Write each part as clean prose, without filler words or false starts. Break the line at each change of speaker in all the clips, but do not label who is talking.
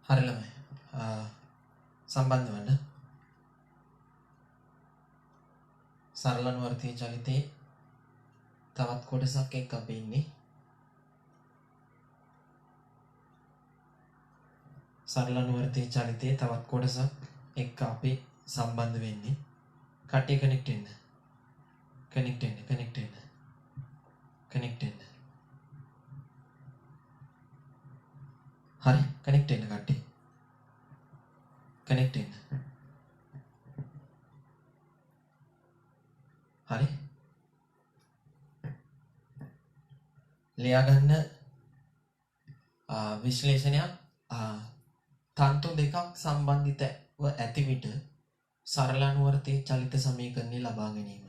හරි ළමයි. සම්බන්ධ වෙන්න. සරල අනුවර්තී චලිතේ තවත් කොටසක් එක්ක අපි ඉන්නේ. සරල අනුවර්තී චලිතේ තවත් කොටසක් එක්ක අපි සම්බන්ධ වෙන්නේ. කට්ටිය කනෙක්ට් වෙන්න. කනෙක්ට් වෙන්න. හරි කනෙක්ට් වෙන්න කට්ටිය. කනෙක්ට් වෙන්න. හරි. ලියා ගන්න විශ්ලේෂණයක් තන්තු දෙකක් සම්බන්ධිතව ඇති විට සරල අනුවර්තී චලිත සමීකරණය ලබා ගැනීම.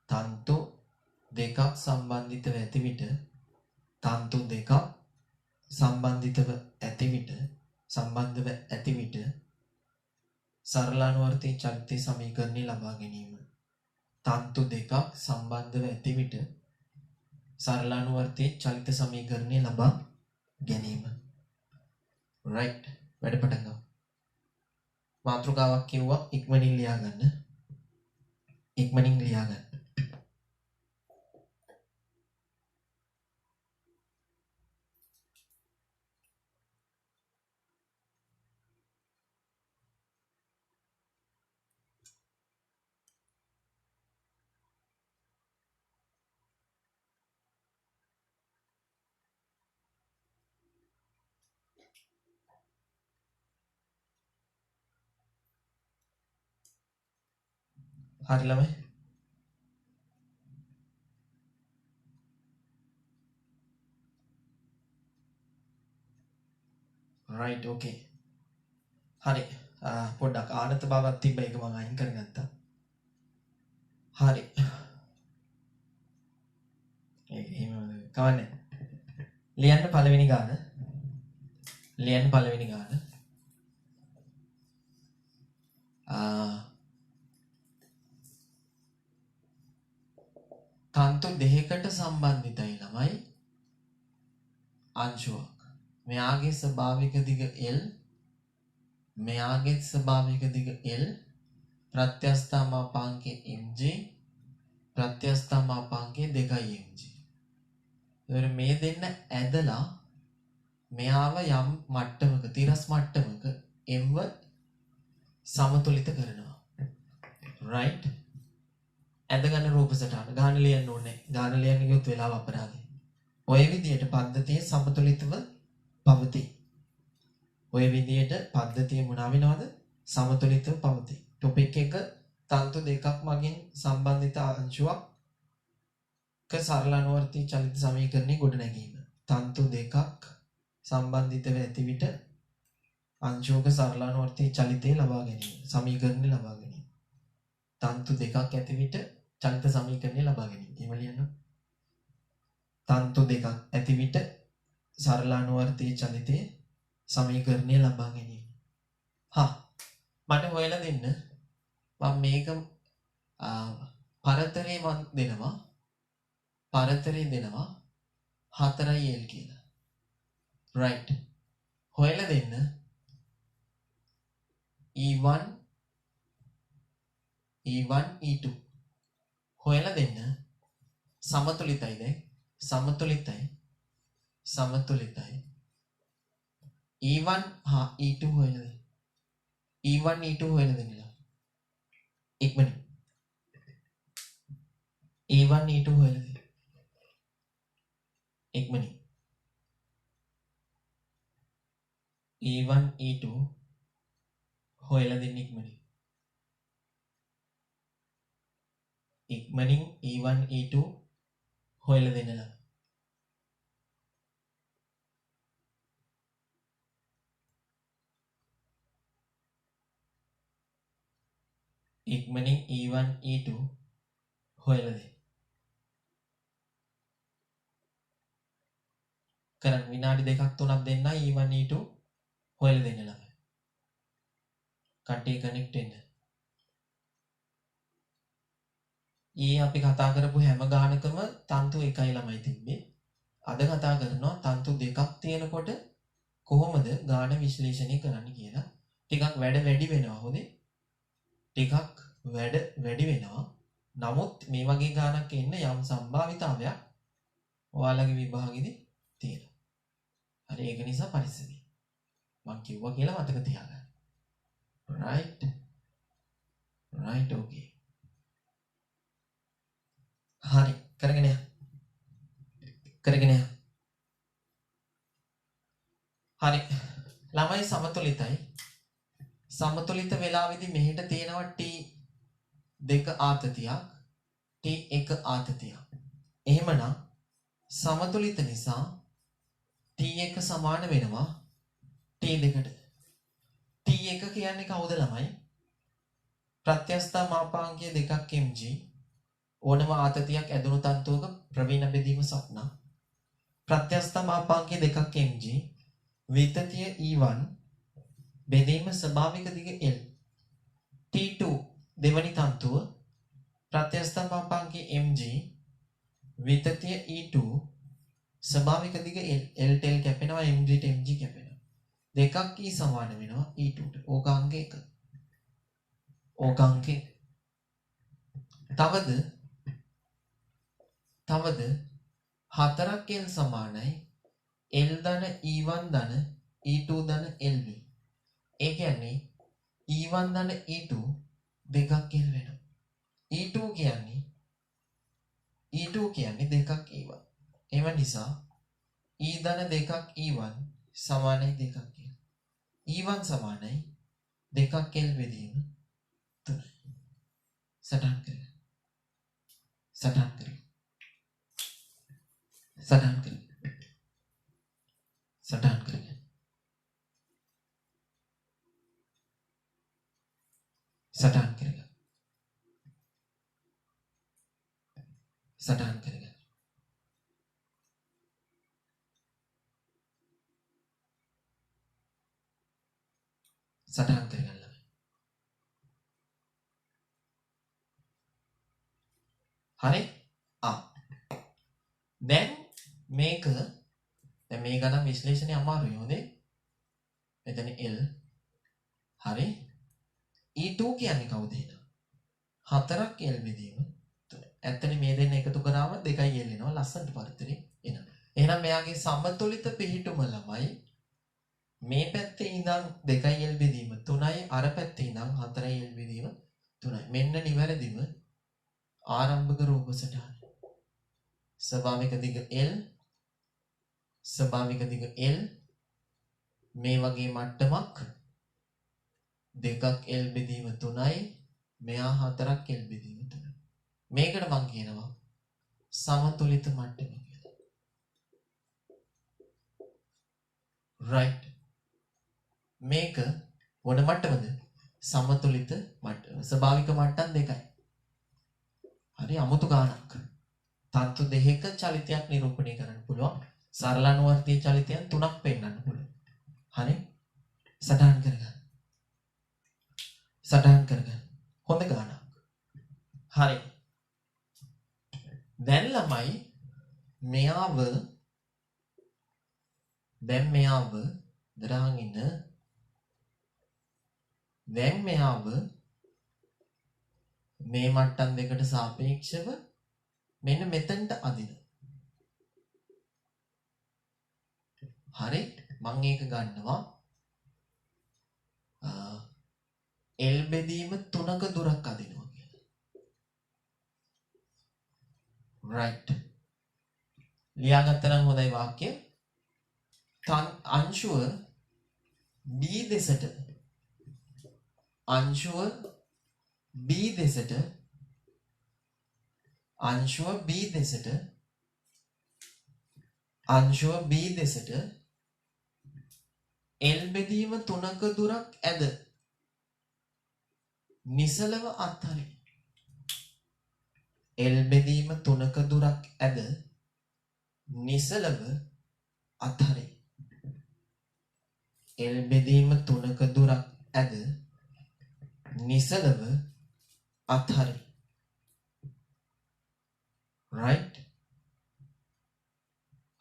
තන්තු දෙකක් සම්බන්ධිතව ඇති විට සම්බන්ධව ඇති විට සරල අනුවර්තී චලිත සමීකරණය ලබා ගැනීම. තන්තු දෙකක් සම්බන්ධව ඇති විට සරල අනුවර්තී චලිත සමීකරණය ලබා ගැනීම. right වැඩ පටන් ගමු. මාතෘකාවක් කිව්වා ඉක්මනින් ලියා ගන්න. හරි ළමයි. right okay. හරි. පොඩ්ඩක් ආනත බවක් තිබ්බ එක මම අයින් කරගත්තා. හරි. ඒක එහෙම කවන්නේ. ලියන්න පළවෙනි ගාන. තන්තු දෙකකට සම්බන්ධිතයි ළමයි අංශුවක්. මෙයාගේ ස්වභාවික දිග L, මෙයාගේ ස්වභාවික දිග L, ප්‍රත්‍යස්ථ මාපාංකය mg, ප්‍රත්‍යස්ථ මාපාංකය 2mg. එතකොට මේ දෙන්න ඇදලා මෙයාව යම් මට්ටමක තිරස් මට්ටමක m ව සමතුලිත කරනවා. right? ඇදගන්න රූප සටහන ගාන ලියන්න ඕනේ. ගාන ලියන්න ගියොත් වෙලාව අපරාධයි. ඔය විදියට පද්ධතිය සමතුලිතව පවතී. මොනවා වෙනවද? සමතුලිතව පවතී. ටොපික් එක තන්තු දෙකක් මගින් සම්බන්ධිත අංශුවක් සරල අනුවර්තී චලිත සමීකරණය ගොඩනැගීම. තන්තු දෙකක් සම්බන්ධිතව ඇති විට අංශුවක සරල අනුවර්තී චලිතය ලබා ගැනීම. සමීකරණය ලබා ගැනීම. තන්තු දෙකක් ඇති විට චලිත සමීකරණය ලබා ගැනීම. එහෙම ලියන්න. තන්තු දෙකක් ඇති විට සරල අනුවර්තී චලිතයේ සමීකරණය ලබා ගැනීම. මට හොයලා දෙන්න. මම මේක පරතරේ දෙනවා 4l කියලා. right. හොයලා දෙන්න E1 E2 හොයලා දෙන්න. සමතුලිතයිද? සමතුලිතයි. E1 E2 හොයලා දෙන්න. E1 E2 හොයලා දෙන්න. ඉක්මනින් E1 E2 හොයලා දෙන්න. ඉක්මනින් E1 E2 හොයලා දෙන්න. ඉක්මනින් E1 E2 හොයලා දෙන්න. ඉක්මනින් E1 E2 හොයලා දෙන්න. කරන් විනාඩි 2ක් 3ක් දෙන්න. E1 E2 හොයලා දෙන්න ළමයි. කට්ටිය කනෙක්ට් වෙන්න. අපි කතා කරපු හැම ගානකම තන්තු එකයි ළමයි තිබ්බේ. අද කතා කරනවා තන්තු දෙකක් තියෙනකොට කොහොමද ගාන විශ්ලේෂණය කරන්න කියලා ටිකක් වැඩ වැඩි වෙනවා හොඳේ ටිකක් වැඩ වැඩි වෙනවා නමුත් මේ වගේ ගානක් එන්න යම් සම්භාවිතාවයක් ඔයාලගේ විභාගෙදි තියෙනවා හරි ඒක නිසා පරිස්සමෙන් මම කිව්වා කියලා මතක තියාගන්න right okay හරි කරගෙන යන්න හරි ළමයි සමතුලිතයි සමතුලිත වෙලාවේදී මෙහෙට තියෙනවා T2 ආතතියක් T1 ආතතියක් එහෙමනම් සමතුලිත නිසා T1 සමාන වෙනවා T2ට T1 කියන්නේ කවුද ළමයි ප්‍රත්‍යස්ථ මාපාංකය 2ක් mg ඕනම ආතතියක් ඇදුණු තන්තුවක ප්‍රවීණ බෙදීම සප්න ප්‍රත්‍යස්ථ මාපාංකය 2ක් mg විතතිය E1 බෙදීම ස්වභාවික දිග L T2 දෙවනි තන්තුව ප්‍රත්‍යස්ථ මාපාංකය mg විතතිය E2 ස්වභාවික දිග L L ටෙල් කැපෙනවා mg ට mg කැපෙනවා දෙකක් E සමාන වෙනවා E2 ට ඕක අංක 1 ඕක අංක 1 තවද 4ක් L සමානයි L ධන E1 ධන E2 ධන LV ඒ කියන්නේ E1 ධන E2 දෙකක් L වෙනවා E2 කියන්නේ දෙකක් E1 එම නිසා E ධන දෙකක් E1 සමානයි දෙකක් L E1 සමානයි දෙකක් L බෙදීම 3යි සටහන් කරගන්න හරි දැන් මේ ගණන් විශ්ලේෂණය අමාරුයි හොඳේ මෙතන L හරි E2 කියන්නේ කවුද එහෙනම් 4ක් L බෙදීම 3 ඇත්තනේ මේ දෙන්න එකතු කරාම 2යි L එනවා ලස්සනට පරිතරේ එනවා එහෙනම් මෙයාගේ සමතුලිත පිහිටුම ළමයි මේ පැත්තේ ඉඳන් 2යි L බෙදීම 3යි අර පැත්තේ ඉඳන් 4යි L බෙදීම 3යි මෙන්න නිවැරදිම ආරම්භක රූප සටහන ස්වභාවික දිග L මේ වගේ මට්ටමක් දෙකක් L බෙදීම 3යි මෙයා 4ක් L බෙදීම 3යි මේකට මම කියනවා සමතුලිත මට්ටම කියලා right මේක මොන මට්ටමද සමතුලිත මට්ටම ස්වභාවික මට්ටම් දෙකයි හරි අමුතු ගානක් තන්තු දෙකක චලිතයක් නිරූපණය කරන්න පුළුවන් සරල අනුවර්තීය චලිතයන් 3ක් පෙන්වන්න පුළුවන් හරි සටහන් කරගන්න හොඳ ගානක් හරි දැන් ළමයි මෙයාව දරාගෙන ඉන්න දැන් මෙයාව මේ මට්ටම් දෙකට සාපේක්ෂව මෙන්න මෙතනට අදින හරි මම ඒක ගන්නවා L බෙදීම 3ක දුරක් අදිනවා කියලා right ලියාගත්තා නම් හොඳයි වාක්‍ය අංශුව B දෙසට L බෙදීම 3ක දුරක් ඇද නිසලව අත්හරි L බෙදීම 3ක දුරක් ඇද නිසලව අත්හරි L බෙදීම 3ක දුරක් ඇද නිසලව අත්හරි right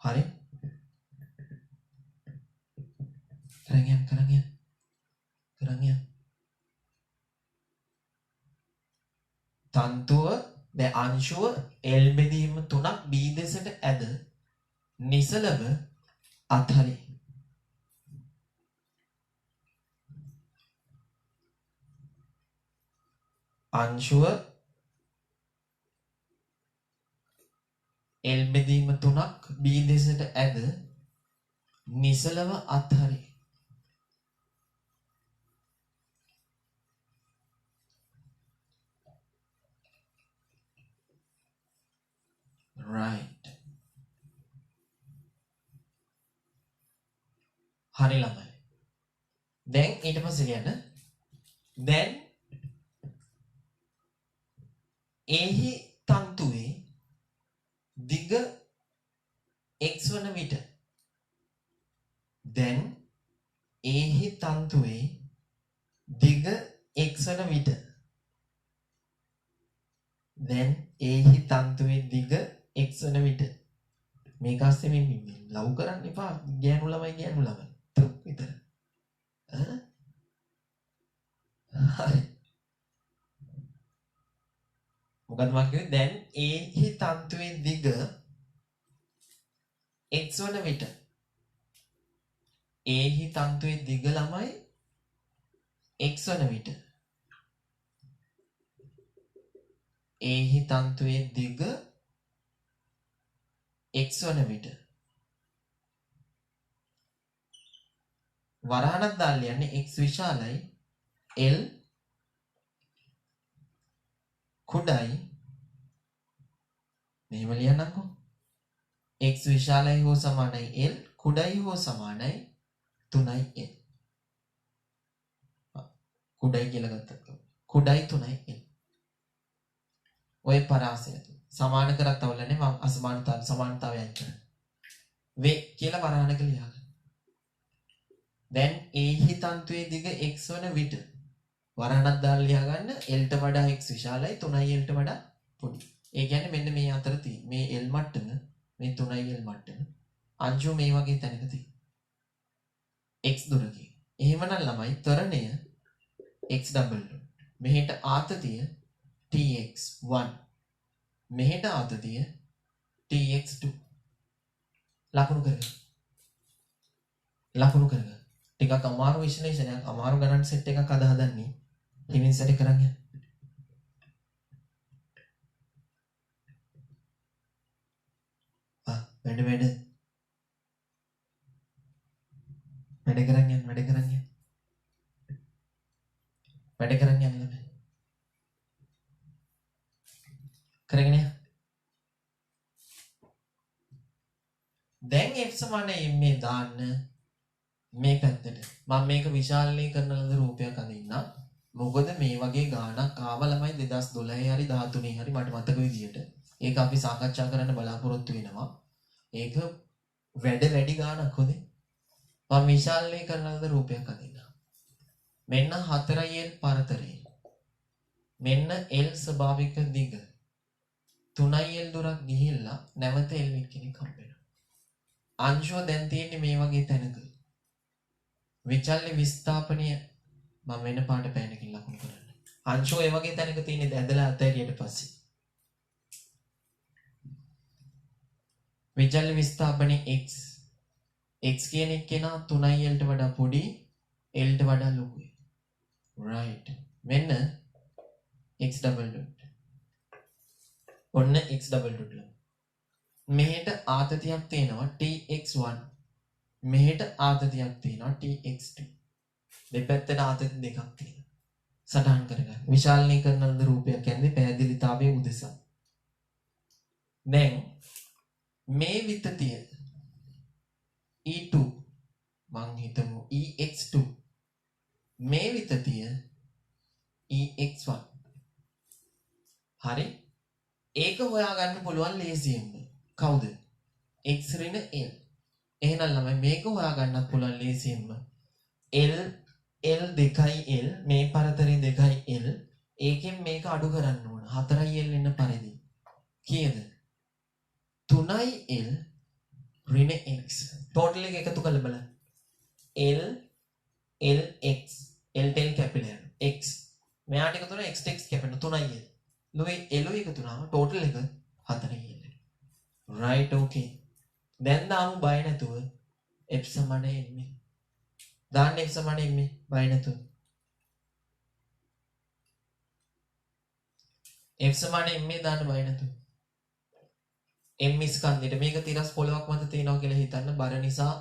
හරි කරන් තන්තුව දැන් අංශුව L බෙදීම 3ක් B දෙසට ඇද නිසලව අත්හරි. අංශුව L බෙදීම 3ක් B දෙසට ඇද නිසලව අත්හරි. right. හරි ළමයි. දැන් ඊට පස්සේ කියන්න. දැන් එහි තන්තුවේ දිග x වන විට දැන් එහි තන්තුවේ දිග x වන විට දැන් එහි තන්තුවේ දිග x වන විට මේක ASCII මේ ලව් කරන්න එපා ගෑනු ළමයි තුක් විතර හරි මොකද මම කිව්වේ දැන් එහි තන්තුවේ දිග x වන විට එහි තන්තුවේ දිග ළමයි x වන විට එහි තන්තුවේ දිග x වන විට වරහණක් දාලා යන්නේ x විශාලයි L කුඩයි මෙහෙම ලියන්නම්කෝ x විශාලයි හෝ සමානයි L කුඩයි හෝ සමානයි 3යි L කුඩයි කියලා ගත්තත් කුඩයි 3යි L ඔය පරාසය සමාන කරත් අවුලන්නේ මම සමානතාවය අයින් කරා වේ කියලා වරහණක ලියගන්න දැන් එහි තන්තුවේ දිග x වන විට වරහණක් දාලා ලියගන්න L ට වඩා x විශාලයි 3යි L ට වඩා පොඩි ඒ කියන්නේ මෙන්න මේ අතර තියෙන මේ L මට්ටම මේ 3යි L මට්ටම අංශු මේ වගේ තැනක තියෙන x දුරකින් එහෙමනම් ළමයි ත්වරණය x ඩබල් මෙහෙට ආතතිය tx1 මෙහෙට ආතතිය tx2 ලකුණු කරගන්න ටිකක් අමාරු විශ්ලේෂණයක් අමාරු ගණන් සෙට් එකක් අද හදන්නේ හිමින් සැරේ කරන් යන්න වැඩ කරන් යන්න ළමයි කරගෙන යන්න දැන් f සමාන m දාන්න මේ පැත්තට මම මේක විශාලනය කරන ලද රූපයක් අඳින්න මොකද මේ වගේ ගාණක් ආව ළමයි 2012 හරි 13 හරි මට මතක විදියට ඒක අපි සාකච්ඡා කරන්න බලාපොරොත්තු වෙනවා ඒක වැඩි ගාණක් හොදේ මම විශාලනය කරන ලද රූපයක් අඳින්න මෙන්න 4l පරතරය මෙන්න l ස්වභාවික දිග 3l දුරක් ගිහිල්ලා නැවත l කෙනෙක් හම්බ වෙනවා අංශුව දැන් තියෙන්නේ මේ වගේ තැනක විචල්්‍ය විස්ථාපනය මම වෙන පාට පෑනකින් ලකුණු කරන්න අංශුව ඒ වගේ තැනක තියෙන්නේ ඇදලා අතහැරියට පස්සේ විචල්්‍ය විස්ථාපනය x කියන එක්කෙනා 3l ට වඩා පොඩි l ට වඩා ලොකුයි right මෙන්න x double dot ඔන්න x double dot මෙහෙට ආතතියක් තියෙනවා tx1 මෙහෙට ආතතියක් තියෙනවා tx2 දෙපැත්තට ආතති දෙකක් තියෙනවා සටහන් කරගන්න විශාලනය කරන ලද රූපයක් කියන්නේ පැහැදිලිතාවයේ උදෙසා දැන් මේ විතතිය e2 මං හිතමු ex2 මේ විතතිය ex1 හරි ඒක හොයාගන්න පුළුවන් ලේසියෙන්ම කවුද x ඍණ l එහෙනම් ළමයි මේක හොයාගන්නත් පුළුවන් ලේසියෙන්ම l 2යි l මේ පරතරය 2යි l ඒකෙන් මේක අඩු කරන්න ඕන 4යි l එන්න පරිදි කීයද 3යි l ඍණ x ටෝටල් එක එකතු කරලා බලන්න l මෙයාට එකතු වෙන x x කැපෙන 3යි l. ලුයි එලුයි එකතු වුණාම ටෝටල් එක 4යි l. right okay. දැන් දාමු බය නැතුව f සමාන m. දාන්න f සමාන m බය නැතුව. f සමාන m දාන්න බය නැතුව. m ස්කන්ධෙට මේක තිරස් පොලවක් මත තියෙනවා කියලා හිතන්න. බර නිසා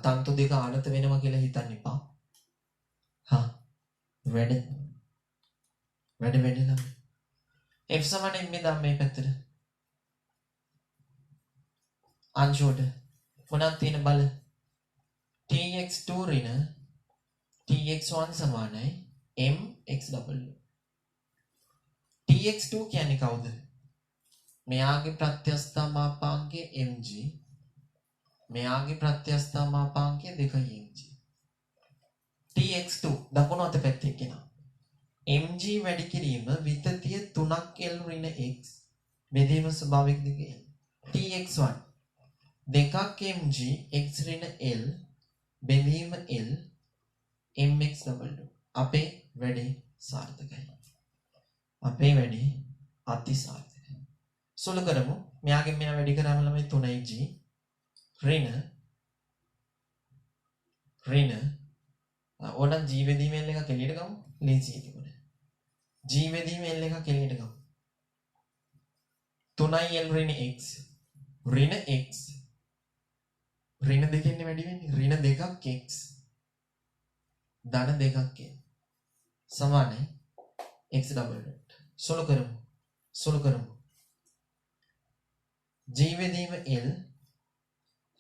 තන්තු දෙක ආනත වෙනවා කියලා හිතන්න එපා. හා වැඩ නම් f සමාන m දාන්න මේ පැත්තට. අංශුවට මොනක් තියෙන බල tx2 ඍණ tx1 සමානයි mx w. tx2 කියන්නේ කවුද? මෙයාගේ ප්‍රත්‍යස්ථා මාපාංකය mg. මෙයාගේ ප්‍රත්‍යස්ථා මාපාංකය 2යි mg. tx2 දකුණු අත පැත්තේ කෙනා. mg වැඩි කිරීම විතතිය 3ක් l ඍණ x බෙදීම ස්වභාවික දිග l. tx1 2ක් mg x ඍණ l බෙදීම l mx w. අපේ වැඩේ සාර්ථකයි. අපේ වැඩේ අති සාර්ථකයි. සුළු කරමු. මෙයාගෙන් මෙයා වැඩි කරාම ළමයි 3g ඍණ ඕනනම් g බෙදීම l එකක් එළියට ගමු. ලීසි තිබුණේ. g බෙදීම l එකක් එළියට ගමු. 3l ඍණ x ඍණ x ඍණ දෙකෙන් වැඩි වෙන්නේ. ඍණ 2ක් x ධන 2ක් n සමානයි x double dot. සුළු කරමු. g බෙදීම l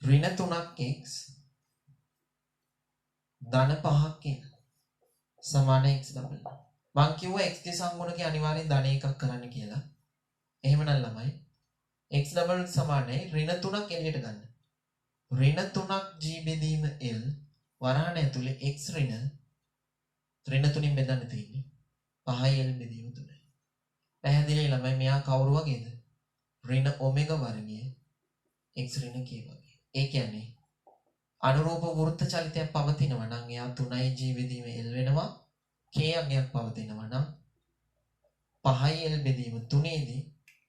ඍණ 3ක් x ධන 5ක් n සමානයි x double dot. මං කිව්වා x දිසාංගුණකේ අනිවාර්යෙන් ධන එකක් කරන්න කියලා. එහෙමනම් ළමයි x double dot සමානයි ඍණ 3ක් එළියට ගන්න. ඍණ 3ක් g බෙදීම l වරහණ ඇතුලේ x ඍණ 3න් බෙදන්න තියෙන්නේ 5යි l බෙදීම 3යි. පැහැදිලි ළමයි. මෙයා කවුරු වගේද? ඍණ ඔමෙගා වර්ගයේ x ඍණ k වගේ. ඒ කියන්නේ අනුරූප වෘත්ත චලිතයක් පවතිනවා නම් එයා 3යි g බෙදීම l වෙනවා. k අංගයක් පවතිනවා නම් 5යි l බෙදීම 3ේදී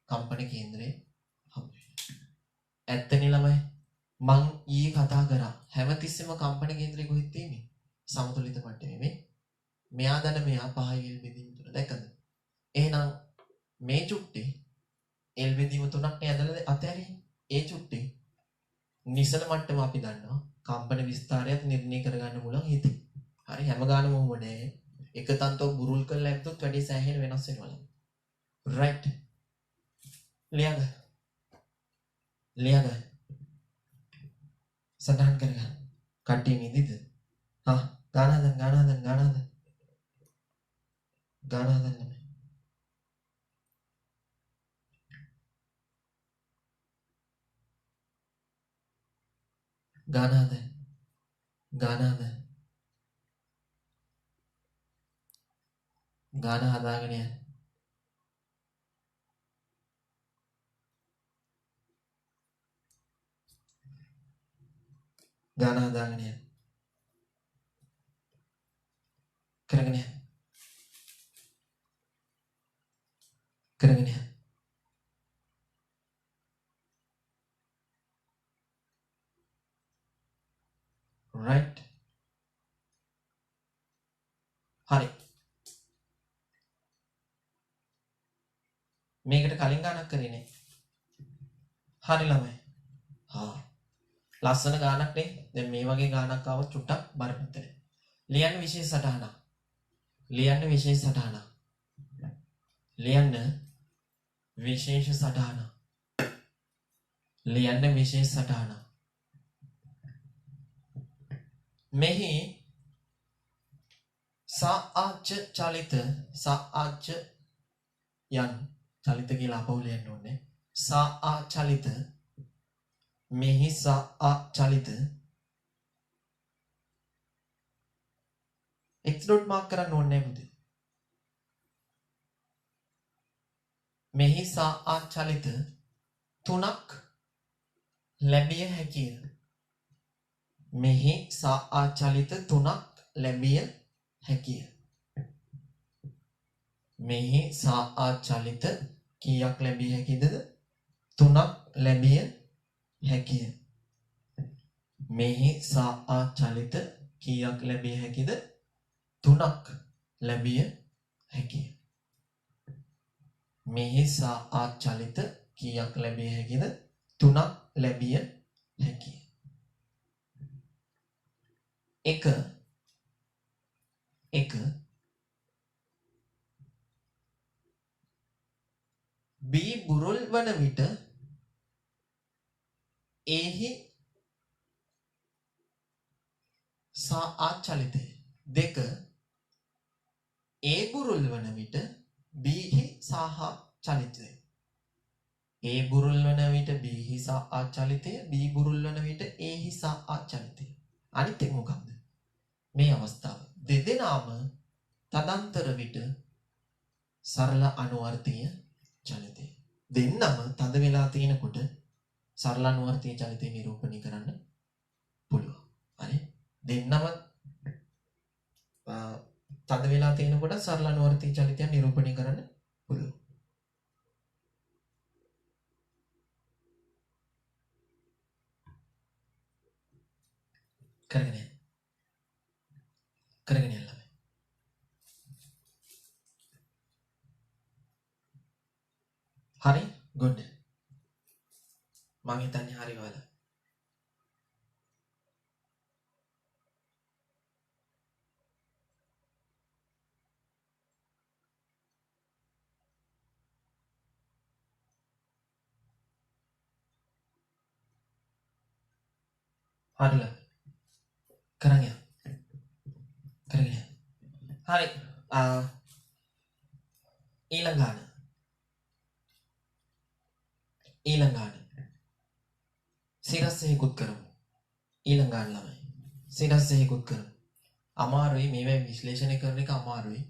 කම්පන කේන්ද්‍රය හම්බ වෙනවා. ඇත්තනේ ළමයි. මං ඊයේ කතා කරා හැමතිස්සෙම කම්පන කේන්ද්‍රය කොහෙද තියෙන්නේ? සමතුලිත මට්ටමේ. මේ මෙයා දන මෙයා 5යි l බෙදීම 3 දැක්කද? එහෙනම් මේ චුට්ටේ l බෙදීම 3ක් නේ ඇදලා අතහැරියේ. ඒ චුට්ටේ නිසල මට්ටම අපි දන්නවා. කම්පන විස්තරයත් නිර්ණය කරගන්න පුළුවන් හිතේ. හරි හැම ගානම මොනේ එක තන්තෝ බුරුල් කරලා ඇත්තොත් වැඩි සෑහෙන වෙනස් වෙනවා. right ලියගන්න සටහන් කරගන්න. කට්ටිය නිදිද? හා ගාන හදන්න ගාන හදාගෙන යන්න. ගාන හදාගෙන යන්න. කරගෙන යන්න. right හරි. මේකට කලින් ගානක් කරේ නේ. හරි ළමයි. ලස්සන ගානක් නේ. දැන් මේ වගේ ගානක් ආවොත් චුට්ටක් බරපතලයි. ලියන්න විශේෂ සටහනක්. ලියන්න විශේෂ සටහනක්. මෙහි සාආච්ච චලිත චලිත කියලා අපව ලියන්න ඕනේ. සාආචලිත මෙහි සාආචලිත x dot mark කරන්න ඕනේ පුතේ. මෙහි සාආචලිත 3ක් ලැබිය හැකිය. මෙහි සාආචලිත 3ක් ලැබිය හැකිය. මෙහි සා ආචලිත කීයක් ලැබිය හැකිද? 3ක් ලැබිය හැකිය. මෙහි සා ආචලිත කීයක් ලැබිය හැකිද? 3ක් ලැබිය හැකිය. මෙහි සා ආචලිත කීයක් ලැබිය හැකිද? 3ක් ලැබිය හැකිය. 1 B බුරුල් වන විට එහි සා ආචලිතය. 2 A බුරුල් වන විට B හි සාහ චලිතය. A බුරුල් වන විට B හි සා ආචලිතය, B බුරුල් වන විට A හි සා ආචලිතය. අනිත් එක මොකක්ද? මේ අවස්ථාව දෙදෙනාම තදන්තර විට සරල අනුවර්තීය චලිතය. දෙන්නම තද වෙලා තියෙනකොට සරල අනුවර්තීය චලිතය නිරූපණය කරන්න පුළුවන්. හරි? දෙන්නම තද වෙලා තියෙනකොට සරල අනුවර්තීය චලිතය නිරූපණය කරන්න පුළුවන්. කරගෙන යන්න ළමයි. හරි? good. මම හිතන්නේ හරි ඔයාලා. හරිලා. කරගෙන යන්න. හරි. ඊළඟ ගාන සිරස්සෙහිකුත් කරමු. ඊළඟ ගාන ළමයි. සිරස්සෙහිකුත් කරමු. අමාරුයි මේවා විශ්ලේෂණය කරන එක අමාරුයි.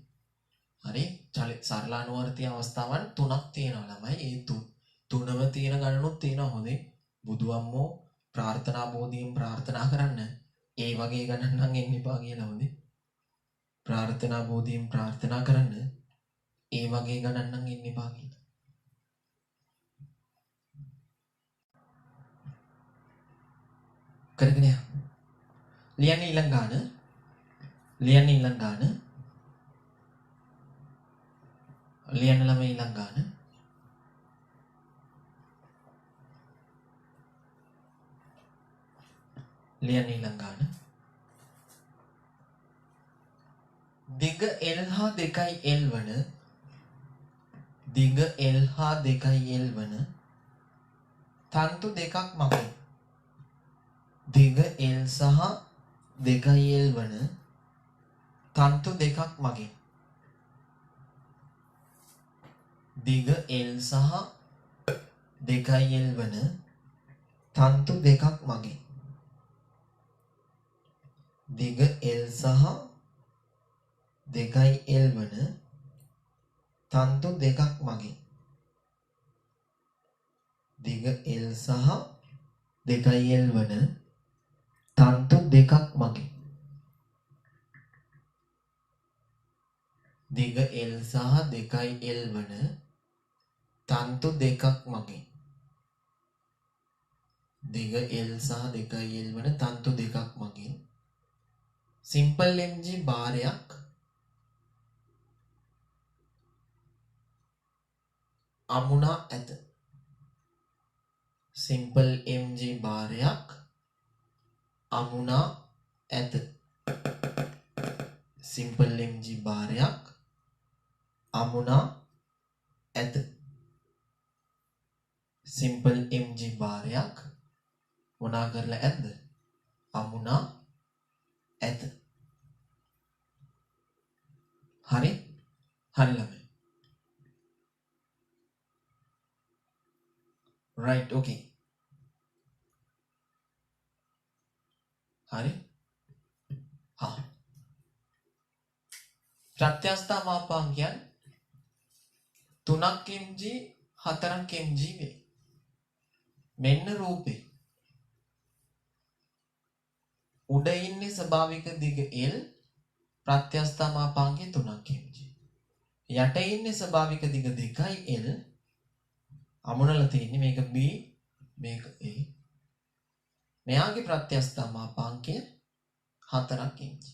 හරි? සරල අනුවර්තීය අවස්ථාවන් 3ක් තියෙනවා ළමයි. ඒ තුනම තියෙන ගණනුත් තියෙනවා හොඳේ. බුදු අම්මෝ ප්‍රාර්ථනා බෝධියෙන් ප්‍රාර්ථනා කරන්න. ඒ වගේ ගණන් නම් එන්න එපා කියලා හොඳේ. ප්‍රාර්ථනා බෝධියෙන් ප්‍රාර්ථනා කරන්න. ඒ වගේ ගණන් නම් එන්න එපා කියලා. කරගෙන යන්න. ලියන්න ඊළඟ ගාන. ලියන්න ළමයි ඊළඟ ගාන. ලියන්න ඊළඟ ගාන. දිග L හා 2L වන තන්තු දෙකක් මගින් දිග L සහ 2L වන තන්තු දෙකක් මගින් දිග L සහ 2L වන තන්තු දෙකක් මගින් දිග L සහ 2L වන තන්තු දෙකක් මගින් දිග L සහ 2L වන තන්තු දෙකක් මගින් දිග L සහ 2L වන තන්තු දෙකක් මගින් දිග L සහ 2L වන තන්තු දෙකක් මගින් සිම්පල් mg භාරයක් අමුණා ඇත. සිම්පල් mg භාරයක් අමුණා ඇත. සිම්පල් mg භාරයක් අමුණා ඇත. සිම්පල් mg භාරයක් මොනා කරලා ඇද්ද? අමුණා ඇත. හරි? හරි ළමයි. right, okay. හරි? හා. ප්‍රත්‍යස්ථා මාපාංකයන් 3ක් mg 4ක් mg වේ. මෙන්න රූපේ. උඩ ඉන්නේ ස්වභාවික දිග L ප්‍රත්‍යස්ථා මාපාංකය 3ක් mg. යට ඉන්නේ ස්වභාවික දිග 2L. අමුණලා තියෙන්නේ මේක B මේක A. මෙයාගේ ප්‍රත්‍යස්ථ මාපාංකය 4ක් ඉන්චි.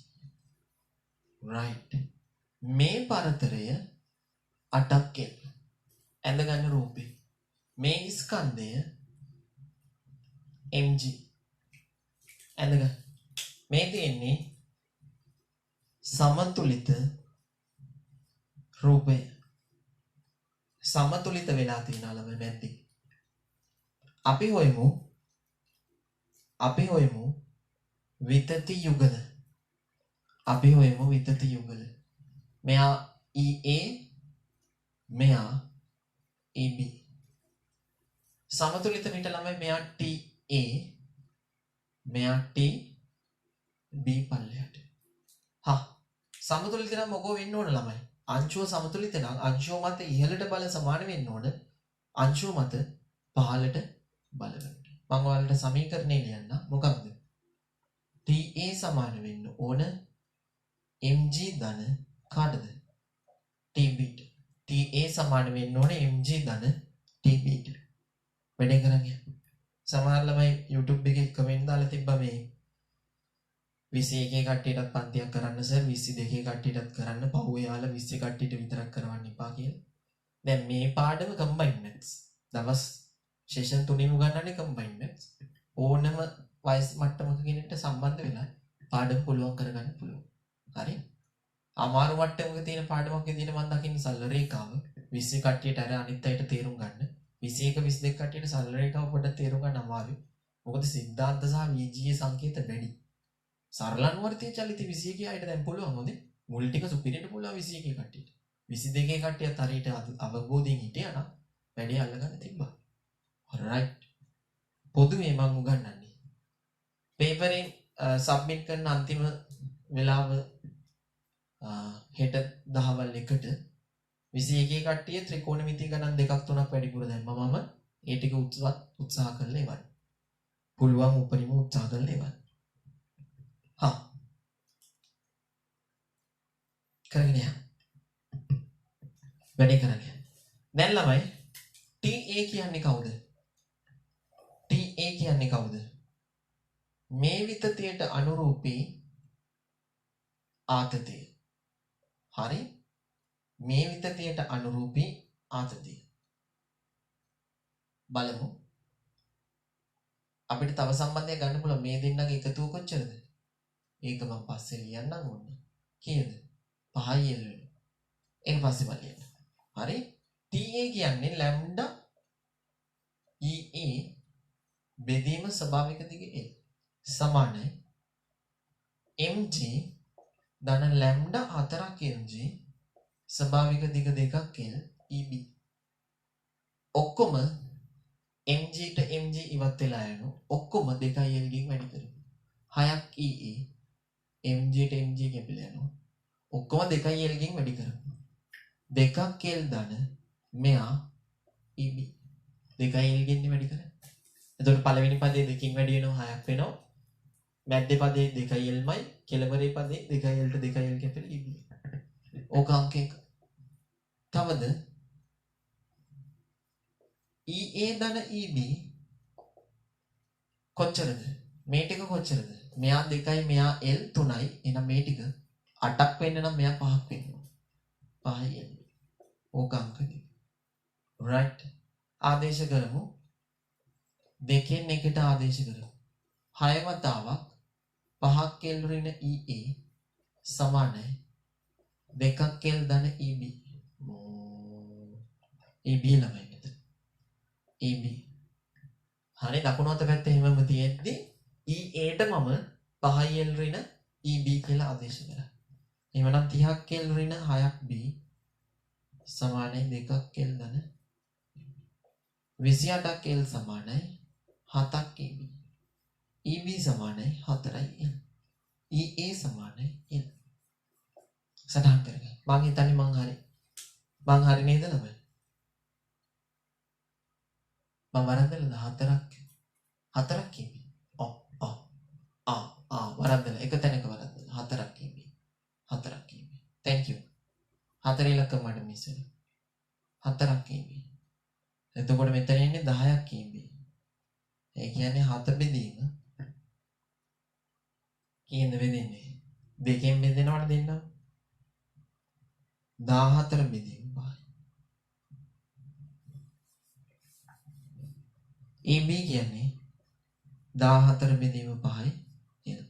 right. මේ පරතරය 8ක් L. ඇඳගන්න රූපේ. මේ ස්කන්ධය mg. ඇඳගන්න. මේ තියෙන්නේ සමතුලිත රූපය. සමතුලිත වෙලා තියෙන ළමයි මැද්දේ. අපි හොයමු විතති යුගල. අපි හොයමු විතති යුගල. මෙයා EA මෙයා EB. සමතුලිත මිට ළමයි මෙයා TA මෙයා TB පල්ලයට. හා සමතුලිත නම් මොකෝ වෙන්න ඕන ළමයි? අංශුව සමතුලිත නම් අංශුව මත ඉහළට බල සමාන වෙන්න ඕන. අංශුව මත පහළට බල වෙන්න. මම ඔයාලට සමීකරණය ලියන්න. මොකක්ද? TA සමාන වෙන්න ඕන mg ධන කාටද? TB. TA සමාන වෙන්න ඕන mg ධන TB. වැඩේ කරන්නේ. සමහර ළමයි YouTube එකේ කමෙන්ට් දාලා තිබ්බා මේ 21 කට්ටියටත් පන්තියක් කරන්න සර් 22 කට්ටියටත් කරන්න පහුව යාලා 20 කට්ටියට විතරක් කරවන්න එපා කියලා. දැන් මේ පාඩම කම්බයින්ඩ් මැත්ස්. දවස් සෙෂන් 3 උගන්වන්නේ කම්බයින්ඩ් මැත්ස්. ඕනම වයස් මට්ටමක කෙනෙක්ට සම්බන්ධ වෙලා පාඩම පුළුවන් කරගන්න පුළුවන්. හරි? අමාරු මට්ටමක තියෙන පාඩමක් විදිහට මම දකින්නේ සරල රේඛාව 20 කට්ටියට අර අනිත් අයට තේරුම් ගන්න. 21 22 කට්ටියට සරල රේඛාව පොඩ්ඩක් තේරුම් ගන්න අමාරුයි. මොකද සිද්ධාන්ත සහ VGA සංකේත වැඩි. සරල අනුවර්තීය චලිත 21 අයට දැන් පුළුවන් හොඳේ. මුල් ටික සුපිරියට පුළුවන් 21 කට්ටියට. 22 කට්ටියත් හරියට අවබෝධයෙන් හිටියා නම් වැඩේ අල්ලගන්න තිබ්බා. right. පොදුවේ මම උගන්වන්නේ. පේපරෙන් සබ්මිට් කරන අන්තිම වෙලාව හෙට දහවල් 1ට 21 කට්ටිය ත්‍රිකෝණමිතිය ගණන් 2ක් 3ක් වැඩිපුර දැම්මම ඒ ටික උත්සාහ කරලා ඉවරයි. පුළුවන් උපරිම උත්සාහ කරලා ඉවරයි. හා කරගෙන යන්න. වැඩේ කරගෙන. දැන් ළමයි TA කියන්නේ කවුද? TA කියන්නේ කවුද? මේ විතතියට අනුරූපී ආතතිය. හරි? මේ විතතියට අනුරූපී ආතතිය. බලමු. අපිට තව සම්බන්ධයක් ගන්න පුළුවන් මේ දෙන්නගේ එකතුව කොච්චරද? ඒක මම පස්සේ ලියන්නම් ඕන්න. කීයද? 5යි L වෙනවා. ඒක පස්සේ බලන්න. හරි? TA කියන්නේ ලැම්ඩා EA බෙදීම ස්වභාවික දිග L සමානයි mg ධන ලැම්ඩා 4ක් mg ස්වභාවික දිග 2ක් L EB. ඔක්කොම mg ට mg ඉවත් වෙලා යනවා. ඔක්කොම 2යි L ගෙන් වැඩි කරමු. 6ක් EA mg ට mg කැපිලා යනවා. ඔක්කොම 2යි L ගෙන් වැඩි කරමු. 2ක් L ධන මෙයා EB 2යි L ගෙන් වැඩි කරමු. එතකොට පළවෙනි පදේ 2කින් වැඩි වෙනවා 6ක් වෙනවා. මැද්දේ පදේ 2යි Lමයි කෙළවරේ පදේ 2යි L ට 2යි L කැපිලා EB. ඕක අංක 1. තවද EA ධන EB කොච්චරද? මේ ටික කොච්චරද? මෙයා 2යි මෙයා L 3යි. එහෙනම් මේ ටික 8ක් වෙන්න නම් මෙයා 5ක් වෙන්න ඕන. 5යි L. ඕක අංක 2. right. ආදේශ කරමු. දෙකෙන් එකට ආදේශ කරමු. 6 වතාවක් 5ක් L ඍණ EA සමානයි 2ක් L ධන EB. EB ළමයි මෙතන. EB. හරි දකුණු අත පැත්තේ එහෙමම තියෙද්දි EA ට මම 5යි L ඍණ EB කියලා ආදේශ කරා. එහෙමනම් 30ක් L ඍණ 6ක් B සමානයි 2ක් L ධන 28ක් L සමානයි 7ක් EB. EB සමානයි 4යි L. EA සමානයි L. සටහන් කරගන්න. මං හිතන්නේ මං හරි නේද ළමයි? මම වරද්දලා 4ක් EB. වරද්දලා එක තැනක වරද්දලා 4ක් EB. 4ක් EB. thank you. 4 ඉලක්ක මඩ මිසල 4ක් KB. එතකොට මෙතන ඉන්නේ 10ක් KB. ඒ කියන්නේ 7 බෙදීම කීයද බෙදෙන්නේ? දෙකෙන් බෙදෙනවනේ දෙන්නම්. 14 බෙදීම 5යි. EB කියන්නේ 14 බෙදීම 5යි නේද?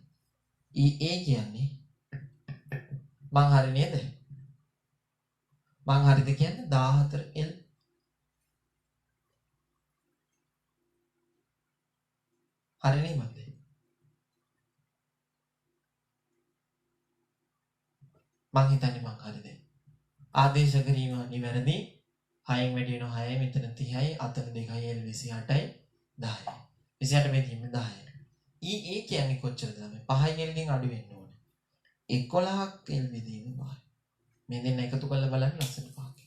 EA කියන්නේ මං හරි නේද? මං හරිද කියන්නේ 14L හරි නේ මන්ද? මං හිතන්නේ මං හරිද? ආදේශ කිරීම නිවැරදි. 6න් වැඩි වෙනවා 6යි මෙතන 30යි අතන 2යි L 28යි 10යි. 28 බෙදීම 10යි. EA කියන්නේ කොච්චරද ළමයි? 5යි L ගෙන් අඩු වෙන්න ඕනේ. 11ක් L බෙදීම 5යි. මේ දෙන්න එකතු කරලා බලන්න ලස්සන පහක්.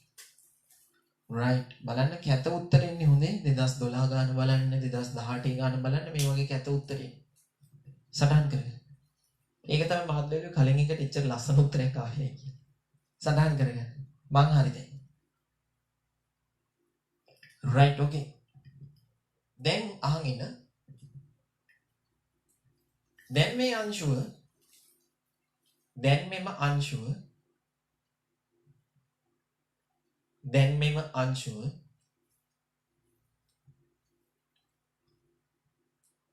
right බලන්න කැත උත්තරේ එන්නේ හොඳේ 2012 ගාන බලන්න 2018 ගාන බලන්න මේ වගේ කැත උත්තරේ සටහන් කරගන්න. ඒක තමයි මහත්මයාගේ කලින් එකට ඉච්චර ලස්සන උත්තරයක් ආවේ කියන්නේ. සටහන් කරගන්න. මං හරිද? right okay. දැන් අහන් ඉන්න. දැන් මේ අංශුව දැන් මෙම අංශුව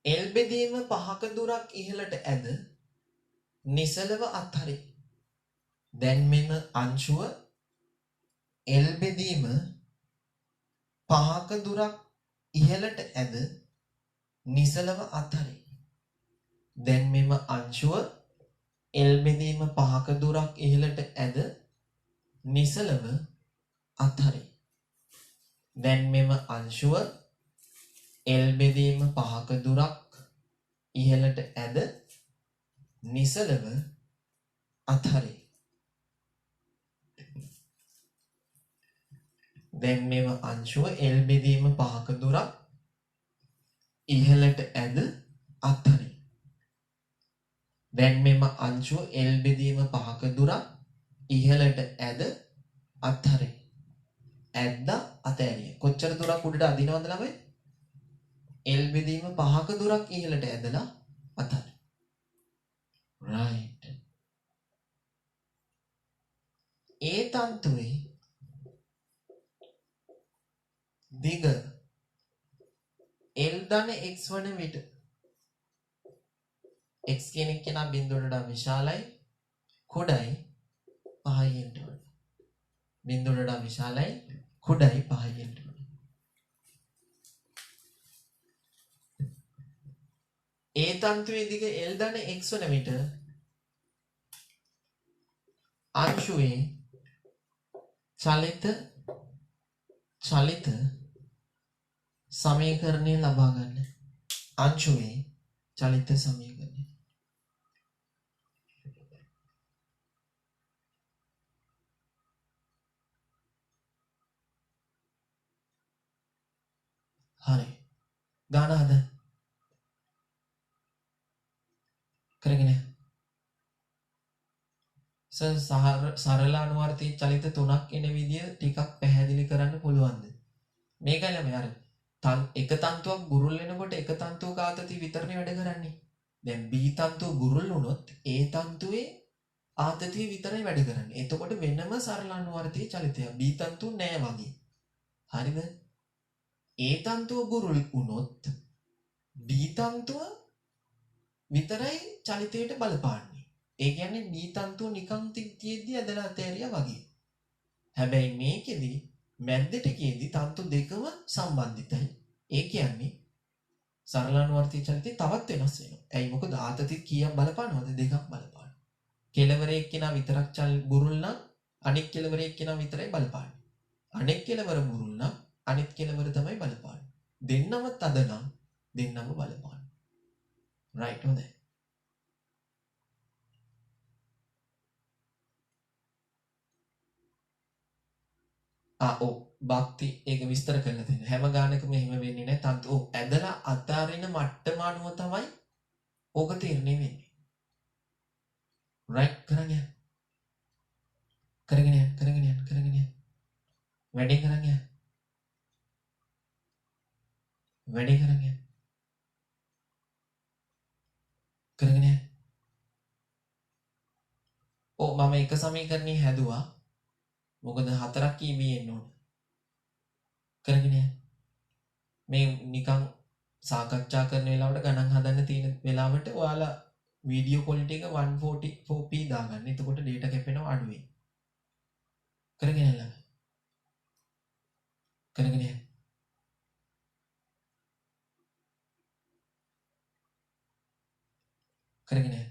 L බෙදීම 5ක දුරක් ඉහළට ඇද නිසලව අත්හරි. දැන් මෙම අංශුව L බෙදීම 5ක දුරක් ඉහළට ඇද නිසලව අත්හරි. දැන් මෙම අංශුව L බෙදීම 5ක දුරක් ඉහළට ඇද නිසලව අත්හරි. දැන් මෙම අංශුව L බෙදීම 5ක දුරක් ඉහළට ඇද නිසලව අත්හරි. දැන් මෙම අංශුව L බෙදීම 5ක දුරක් ඉහළට ඇද අත්හරි. දැන් මෙම අංශුව L බෙදීම 5ක දුරක් ඉහළට ඇද අත්හරි. ඇද්දා අතෑරිය. කොච්චර දුරක් උඩට අදිනවද ළමයි? L බෙදීම 5ක දුරක් ඉහළට ඇදලා අත්හරි. right. ඒ තන්තුවේ දිග L ධන x වන විට x කියන එක නා බිඳුවට වඩා විශාලයි කුඩයි 5යි ට වඩා. බිඳුවට වඩා විශාලයි කුඩයි 5යි ට වඩා. ඒ තන්තුවේ දිග L ධන x වන විට අංශුවේ චලිත සමීකරණය ලබා ගන්න. අංශුවේ චලිත සමීකරණය. හරි. ගාන හද. කරගෙන. සරල අනුවර්තී චලිත තුනක් එන විදිය ටිකක් පැහැදිලි කරන්න පුළුවන්ද? මේකයි ළමයි අර එක තන්තුවක් බුරුල් වෙනකොට එක තන්තුවක ආතතිය විතරනේ වැඩ කරන්නේ. දැන් B තන්තුව බුරුල් වුණොත් A තන්තුවේ ආතතිය විතරයි වැඩ කරන්නේ. එතකොට වෙනම සරල අනුවර්තී චලිතයක් B තන්තුව නෑ වගේ. හරිද? A තන්තුව බුරුල් වුණොත් B තන්තුව විතරයි චලිතයට බලපාන්නේ. ඒ කියන්නේ B තන්තුව නිකන් තියෙද්දි ඇදලා අතෑරියා වගේ. හැබැයි මේකෙදි මැද්දටකේදී තන්තු දෙකම සම්බන්ධිතයි. ඒ කියන්නේ සරල අනුවර්තී චලිතේ තවත් වෙනස් වෙනවා. ඇයි මොකද ආතතිය කීයක් බලපානවද? දෙකක් බලපානවා. කෙලවරේ එක්කෙනා විතරක් බුරුල් නම් අනෙක් කෙලවරේ එක්කෙනා විතරයි බලපාන්නේ. අනෙක් කෙලවර බුරුල් නම් අනෙක් කෙලවර තමයි බලපාන්නේ. දෙන්නම තද නම් දෙන්නම බලපාන්නේ. right හොඳයි. භක්ති ඒක විස්තර කරලා තියෙනවා. හැම ගානකම එහෙම වෙන්නේ නැහැ. තන්තු ඇදලා අතාරින මට්ටම අනුව තමයි ඕක තීරණය වෙන්නේ. right කරගෙන යන්න. වැඩි කරන් යන්න. වැඩි කරන් යන්න. කරගෙන යන්න. ඔව් මම එක සමීකරණේ හැදුවා. මොකද හතරක් EB එන්න ඕන. කරගෙන යන්න. මේ නිකන් සාකච්ඡා කරන වෙලාවට ගණන් හදන්න තියෙන වෙලාවට ඔයාලා වීඩියෝ ක්වොලිටි එක 144p දාගන්න. එතකොට data කැපෙනවා අඩුයි. කරගෙන යන්න. කරගෙන යන්න. කරගෙන යන්න.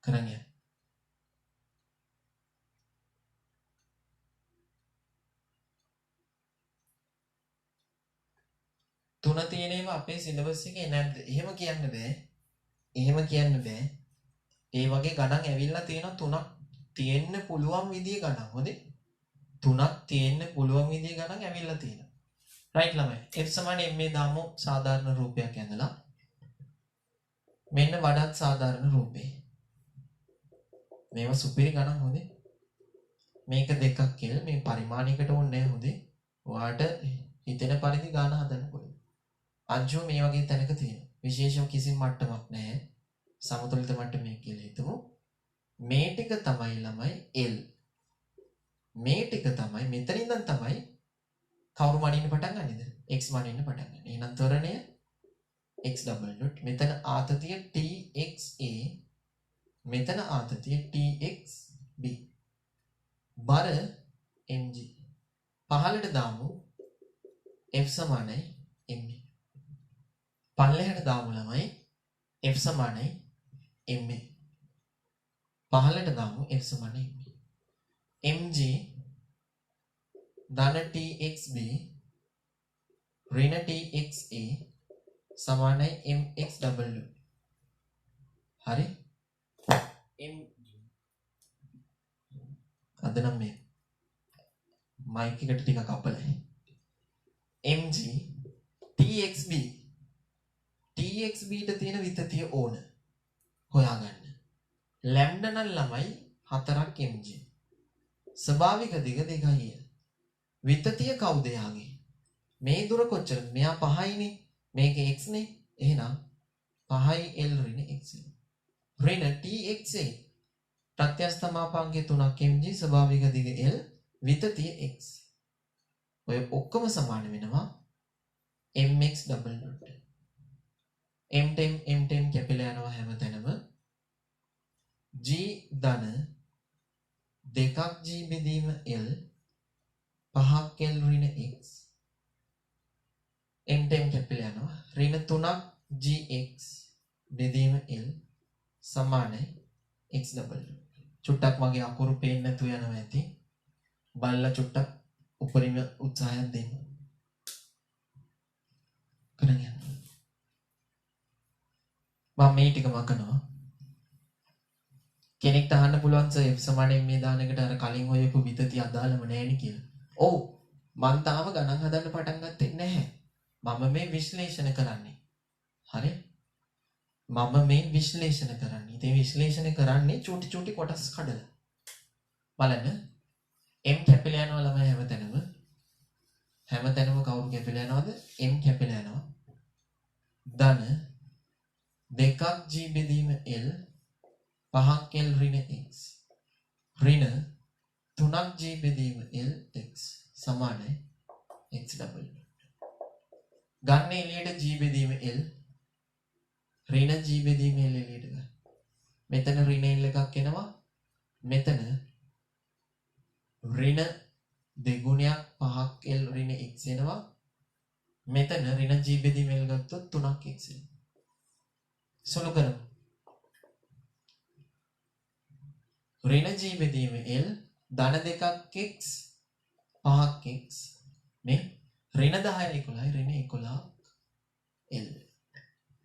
කරන් යන්න. තුන තියෙන ඒවා අපේ සිලබස් එකේ නැද්ද? එහෙම කියන්න බෑ. එහෙම කියන්න බෑ. ඒ වගේ ගණන් ඇවිල්ලා තියෙනවා තුනක් තියෙන්න පුළුවන් විදිහේ ගණන්. හොඳේ. තුනක් තියෙන්න පුළුවන් විදිහේ ගණන් ඇවිල්ලා තියෙනවා. රයිට් ළමයි. f සමාන m මේ දාමු සාධාරණ රූපයක් ඇඳලා. මෙන්න වඩාත් සාධාරණ රූපේ. මේවා සුපිරි ගණන් හොඳේ. මේක දෙකක් කියලා මේ පරිමාණයකට ඕනේ නැහැ හොඳේ. ඔයාට හිතෙන පරිදි ගාන හදන්න පුළුවන්. අංශුව මේ වගේ තැනක තියෙනවා. විශේෂව කිසිම මට්ටමක් නැහැ. සමතුලිත මට්ටමක් කියලා හිතමු. මේ ටික තමයි ළමයි L. මේ ටික තමයි මෙතන ඉඳන් තමයි කවුරු මනින්න පටන් ගන්නේද? x මනින්න පටන් ගන්න. එහෙනම් ත්වරණය x double dot මෙතන ආතතිය txa මෙතන ආතතිය txb බර mg පහළට දාමු f සමානයි m. පල්ලෙහාට දාමු ළමයි f සමානයි ma. පහළට දාමු f සමානයි ma. mg ධන txb ඍණ txa සමානයි mx double dot. හරි? mg අද නම් මේ මයික් එකට ටිකක් අපලයි. mg txb txb ට තියෙන විතතිය ඕන හොයාගන්න. ලැම්ඩා නම් ළමයි 4ක් mg. ස්වභාවික දිග 2යි. විතතිය කවුද යාගේ? මේ දුර කොච්චරද? මෙයා 5යිනේ. මේක x නේ. එහෙනම් 5යි l ඍණ x. ඍණ txa ප්‍රත්‍යස්ථමාපාංගය 3ක් mg ස්වභාවික දිග l විතතිය x. ඔය ඔක්කොම සමාන වෙනවා mx double dot. m10 කැපිලා යනවා හැමතැනම. g ධන 2ක් g බෙදීම l 5ක් l ඍණ x. m10 කැපිලා යනවා. ඍණ 3ක් gx බෙදීම l සමානයි x double dot. චුට්ටක් වගේ අකුරු පේන්නේ නැතුව යනවා ඇති. බලලා චුට්ටක් උපරිම උත්සාහයක් දෙන්න. කරගෙන යන්න. මම මේ ටික මකනවා. කෙනෙක්ට අහන්න පුළුවන් සර් f සමානයෙන් මේ දාන එකට අර කලින් හොයපු විතතිය අදාළම නැහැ නේ කියලා. ඔව් මං තාම ගණන් හදන්න පටන් ගත්තේ නැහැ. මම මේ විශ්ලේෂණ කරන්නේ. හරි? මම මේ විශ්ලේෂණ කරන්නේ. ඉතින් විශ්ලේෂණ කරන්නේ චූටි චූටි කොටස් කඩලා. බලන්න. m කැපිලා යනවා ළමයි හැමතැනම. හැමතැනම කවුරු කැපිලා යනවද? m කැපිලා යනවා. ධන 2ක් g බෙදීම l 5ක් l ඍණ x. ඍණ 3ක් g බෙදීම l x සමානයි x double. ගන්න එළියට g බෙදීම l ඍණ g බෙදීම l එළියට ගන්න. මෙතන ඍණ l එකක් එනවා. මෙතන ඍණ දෙගුණයක් 5ක් l ඍණ x එනවා. මෙතන ඍණ g බෙදීම l ගත්තොත් 3ක් x එනවා. සුළු කරමු. ඍණ g බෙදීම l ධන 2ක් x 5ක් x මේ ඍණ 10 11 ඍණ 11 l.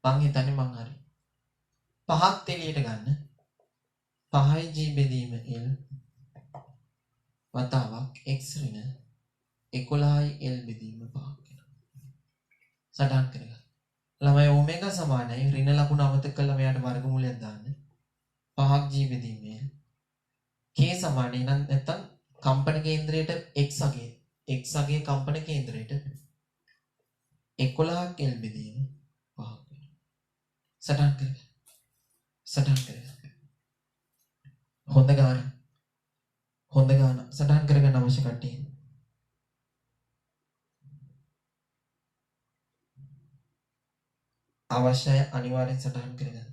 මං හිතන්නේ මං හරි. 5ක් එළියට ගන්න. 5යි g බෙදීම l වතාවක් x ඍණ 11යි l බෙදීම 5ක් වෙනවා. සටහන් කරගන්න. ළමයි ඕමේගා සමානයි ඍණ ලකුණ අමතක කළා මෙයාට වර්ගමූලයක් දාන්න. 5ක් g බෙදීමේ k සමානයි නම් නැත්තම් කම්පන කේන්ද්‍රයට x අගේ කම්පන කේන්ද්‍රයට 11ක් l බෙදීම 5ක් වෙනවා. සටහන් කරගන්න. හොඳ ගාන සටහන් කරගන්න අවශ්‍ය කට්ටිය. අවශ්‍යයි අනිවාර්යෙන් සටහන් කරගන්න.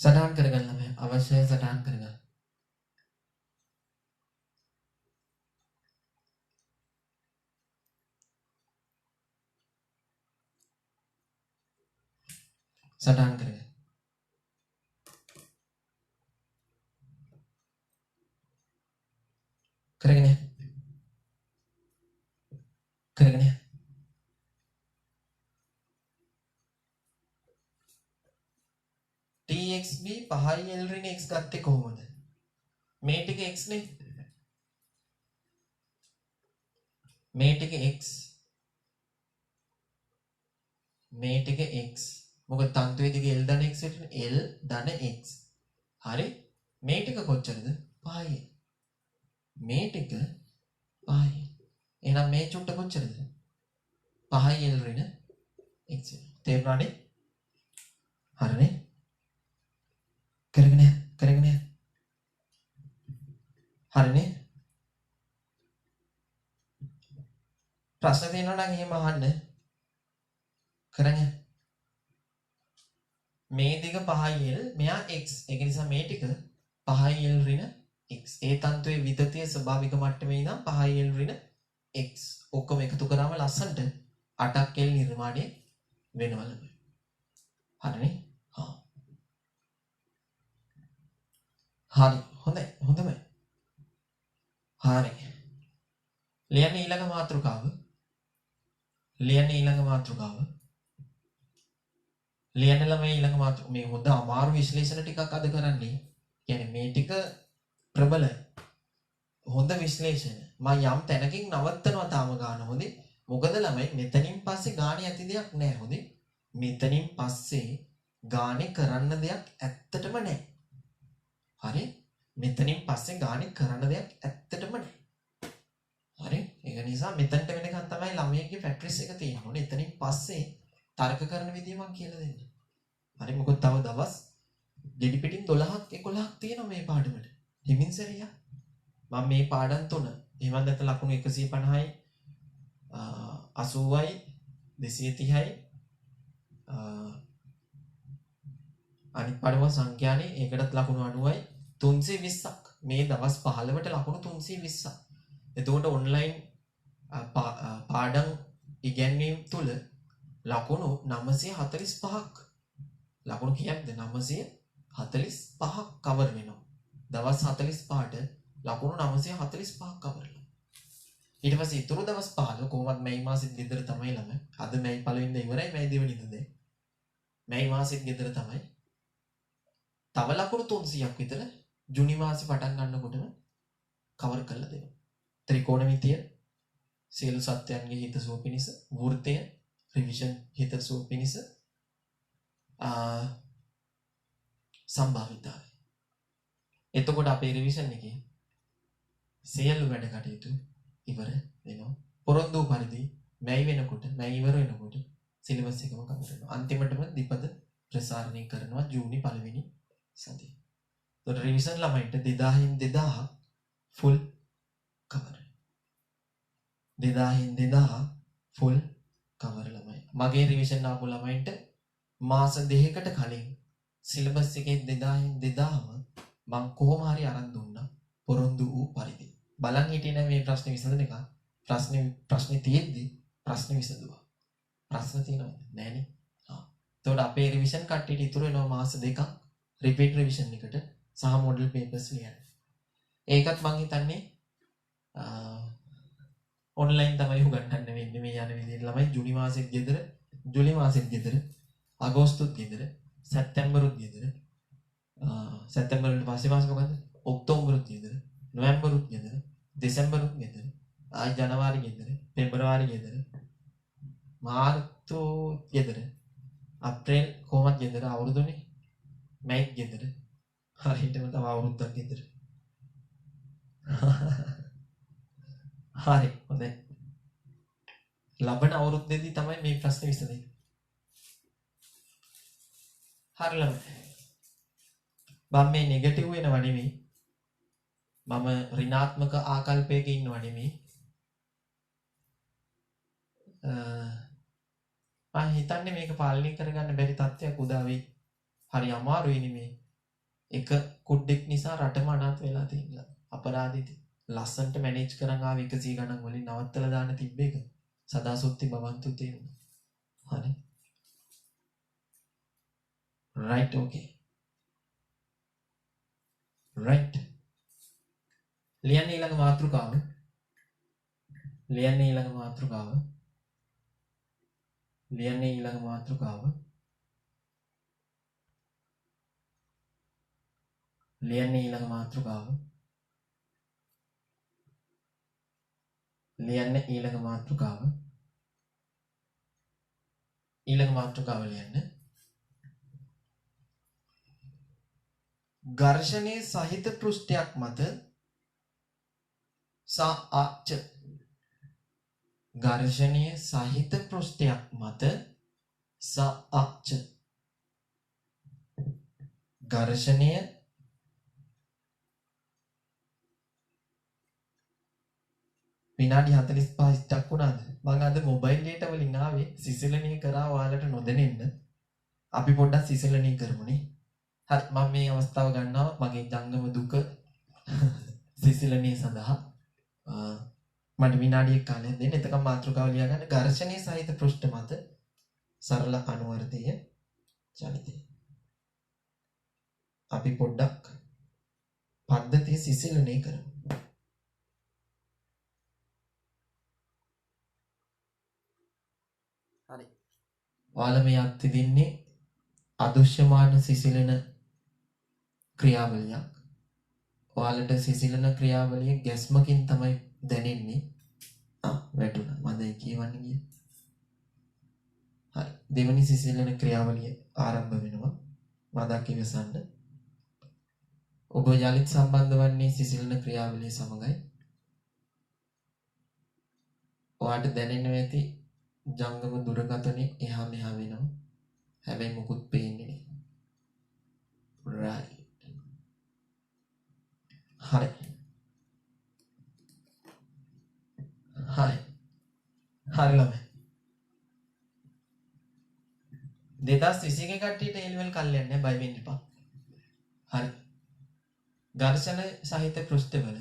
සටහන් කරගන්න ළමයි. අවශ්‍යයි සටහන් කරගන්න. සටහන් කරගන්න. කරගෙන txb 5i l ඍණ x ගත්තේ කොහොමද? මේ ටික x නේ. මේ ටික x. මොකද තන්තුවේ දිගේ l ධන x වෙන්නේ l ධන x. හරි? මේ ටික කොච්චරද? 5i. මේ ටික 5i. එහෙනම් මේ චුට්ට කොච්චරද? 5i l ඍණ x. තේරුණානේ? හරිනේ? කරගෙන හරිනේ? ප්‍රශ්න තියෙනවා නම් එහෙම අහන්න. කරගෙන මේ දිග 5il මෙයා x. ඒක නිසා මේ ටික 5il ඍණ x. ඒ තන්තුවේ විදතිය ස්වභාවික මට්ටමේ ඉඳන් 5il ඍණ x. ඔක්කොම එකතු කරාම ලස්සනට 8ක් l නිර්මාණය වෙනවලු. හරිනේ? හා. හරි. හොඳයි. හරි. ලියන්න ඊළඟ මාතෘකාව. ලියන්න ළමයි ඊළඟ මාතෘකාව. මේ හොඳ අමාරු විශ්ලේෂණ ටිකක් අද කරන්නේ. කියන්නේ මේ ටික ප්‍රබල හොඳ විශ්ලේෂණ. මම යම් තැනකින් නවත්තනවා තාම ගාන හොඳේ. මොකද ළමයි මෙතනින් පස්සේ ගානේ ඇති දෙයක් නැහැ හොඳේ. මෙතනින් පස්සේ ගානේ කරන්න දෙයක් ඇත්තටම නැහැ. හරි? මෙතනින් පස්සේ ගානේ කරන්න දෙයක් ඇත්තටම නැහැ. හරි? ඒක නිසා මෙතනට වෙනකන් තමයි ළමයිගේ ප්‍රැක්ටිස් එක තියෙන්න ඕනේ. එතනින් පස්සේ තර්ක කරන විදිය මම කියලා දෙන්න. හරි? මොකද තව දවස් ගෙඩි පිටින් 12ක් 11ක් තියෙනවා මේ පාඩමට. හිමින් සරියා. මම මේ පාඩම් තුන එහෙම නැත්නම් ලකුණු 150යි 80යි 230යි අනිත් පාඩම සංඛ්‍යානේ ඒකටත් ලකුණු 90යි 320ක් මේ දවස් 15ට ලකුණු 320ක්. එතකොට ඔන්ලයින් පාඩම් ඉගැන්වීම් තුල ලකුණු 945ක් ලකුණු කීයක්ද 945ක් කවර් වෙනවා. දවස් 45ට ලකුණු 945ක් කවර් වෙනවා. ඊට පස්සේ ඊතුරු දවස් 15 කොහොමද මේ මාසෙත් ගෙදර තමයි ළමයි. අද මේ පළවෙනිද ඉවරයි මේ දෙවෙනිද දැන්. මේ මාසෙත් ගෙදර තමයි. තව ලකුණු 300ක් විතර ජුනි මාසෙ පටන් ගන්නකොටම කවර් කරලා දෙනවා. ත්‍රිකෝණමිතිය සියලු සත්‍යයන්ගේ හිතසුව පිණිස වෘත්තය රිවිෂන් හිතසුව පිණිස සම්භාවිතාවය. එතකොට අපේ රිවිෂන් එකේ සියලු වැඩ කටයුතු ඉවර වෙනවා. පොරොන්දු පරිදි මැයි වෙනකොට මැයි ඉවර වෙනකොට සිලබස් එකම කවර් වෙනවා. අන්තිමටම දීපද ප්‍රසාරණය කරනවා ජූනි පළවෙනි සතියේ. ඒතකොට රිවිෂන් ළමයින්ට 2000 ෆුල් කවර්. 2000 ෆුල් කවර් ළමයි. මගේ රිවිෂන් ආපු ළමයින්ට මාස 2කට කලින් සිලබස් එකේ 2000ම මම කොහොම හරි අරන් දුන්නා පොරොන්දු වූ පරිදි. බලන් හිටියේ නැහැ මේ ප්‍රශ්නේ විසඳන එක. ප්‍රශ්නේ තියෙද්දි ප්‍රශ්නේ විසඳුවා. ප්‍රශ්න තියෙනවද? නැහනේ. එතකොට අපේ රිවිෂන් කට්ටියට ඉතුරු වෙනවා මාස 2ක් රිපීට් රිවිෂන් එකට සහ මොඩල් පේපර්ස් ලියන්න. ඒකත් මං හිතන්නේ ඔන්ලයින් තමයි උගන්වන්න වෙන්නේ මේ යන විදිහට ළමයි ජූනි මාසෙත් ගෙදර ජූලි මාසෙත් ගෙදර අගෝස්තුත් ගෙදර, සැප්තැම්බරුත් ගෙදර. සැප්තැම්බර් වලට පස්සේ මාස මොකද්ද? ඔක්තෝබරුත් ගෙදර, නොවැම්බරුත් ගෙදර, දෙසැම්බරුත් ගෙදර, ආයි ජනවාරි ගෙදර, පෙබරවාරි ගෙදර, මාර්තු ගෙදර, අප්‍රේල් කොහොමද ගෙදර අවුරුදුනේ? මැයි ගෙදර. හරියටම තව අවුරුද්දක් ගෙදර. හරි හොඳයි. ලබන අවුරුද්දේදී තමයි මේ ප්‍රශ්නේ විසඳෙන්නේ. හරි ළමයි. මම මේ නෙගටිව් වෙනව නෙමෙයි. මම ඍණාත්මක ආකල්පයක ඉන්නව නෙමෙයි. මම හිතන්නේ මේක පාලනය කරගන්න බැරි තත්ත්වයක් උදා වෙයි. හරි අමාරුයි නෙමෙයි. එක කුඩෙක් නිසා රටම අනාථ වෙලා තියෙනවා. අපරාධිත. ලස්සන්ට මැනේජ් කරන් ආව 100 ගණන් වලින් නවත්තලා දාන්න තිබ්බ එක. සදාසොත්ති බවන්තු තියෙනවා. හරි. right okay. right. ලියන්න ඊළඟ මාතෘකාව. ලියන්න ඊළඟ මාතෘකාව. ලියන්න ඊළඟ මාතෘකාව. ලියන්න ඊළඟ මාතෘකාව. ලියන්න ඊළඟ මාතෘකාව. ඊළඟ මාතෘකාව ලියන්න. ඝර්ෂණයේ සහිත පෘෂ්ඨයක් මත සාච ඝර්ෂණයේ සහිත පෘෂ්ඨයක් මත සාච ඝර්ෂණය විනාඩි 45 ස්ටක් වුණාද? මම අද මොබයිල් data වලින් ආවේ සිසිලණය කරා ඔයාලට නොදැනෙන්න. අපි පොඩ්ඩක් සිසිලණය කරමුනේ. හරි මම මේ අවස්ථාව ගන්නවා මගේ ජංගම දුක සිසිලණය සඳහා. මට විනාඩියක් කාලයක් දෙන්න. එතකම් මාතෘකාව ලියා ගන්න. ඝර්ෂණයේ සහිත පෘෂ්ඨ මත සරල අනුවර්තීය චලිතය. අපි පොඩ්ඩක් පද්ධතිය සිසිලණය කරමු. හරි. ඔයාලා මේ අත්විඳින්නේ අදෘශ්‍යමාන සිසිලන ක්‍රියාවලියක්. ඔයාලට සිසිලන ක්‍රියාවලිය ගැස්මකින් තමයි දැනෙන්නේ. වැටුණා. මම දැන් කියවන්නේ ගියේ. හරි. දෙවෙනි සිසිලන ක්‍රියාවලිය ආරම්භ වෙනවා. මදක් ඉවසන්න. ඔබ යලිත් සම්බන්ධ වන්නේ සිසිලන ක්‍රියාවලිය සමගයි. ඔයාලට දැනෙන්න ඇති ජංගම දුරකථනයේ එහා මෙහා වෙනවා. හැබැයි මොකුත් පේන්නේ නෑ. right. හරි. හරි. හරි ළමයි. 2021 කට්ටියට A level කල් යන්නේ බය වෙන්න එපා. හරි. ඝර්ෂණ සහිත පෘෂ්ඨවල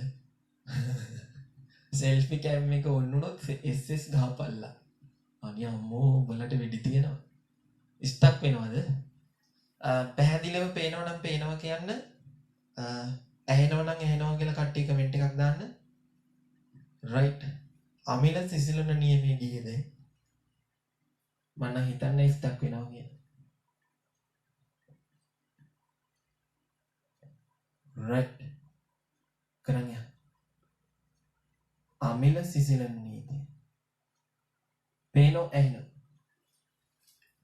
සෙල්ෆි කැම් එක ඔන් වුණොත් SS ගහපල්ලා. අනේ අම්මෝ උඹලට වෙඩි තියෙනවා. ස්ටක් වෙනවද? පැහැදිලිව පේනවා නම් පේනවා කියන්න. ඇහෙනවා නම් ඇහෙනවා කියලා කට්ටිය කමෙන්ට් එකක් දාන්න. right. අමිල සිසිලන නියමයේ ගියේද? මම හිතන්නේ ස්ටක් වෙනවා කියලා. right. කරන්න යා. අමිල සිසිලන නීති. පේනෝ ඇහෙනවා.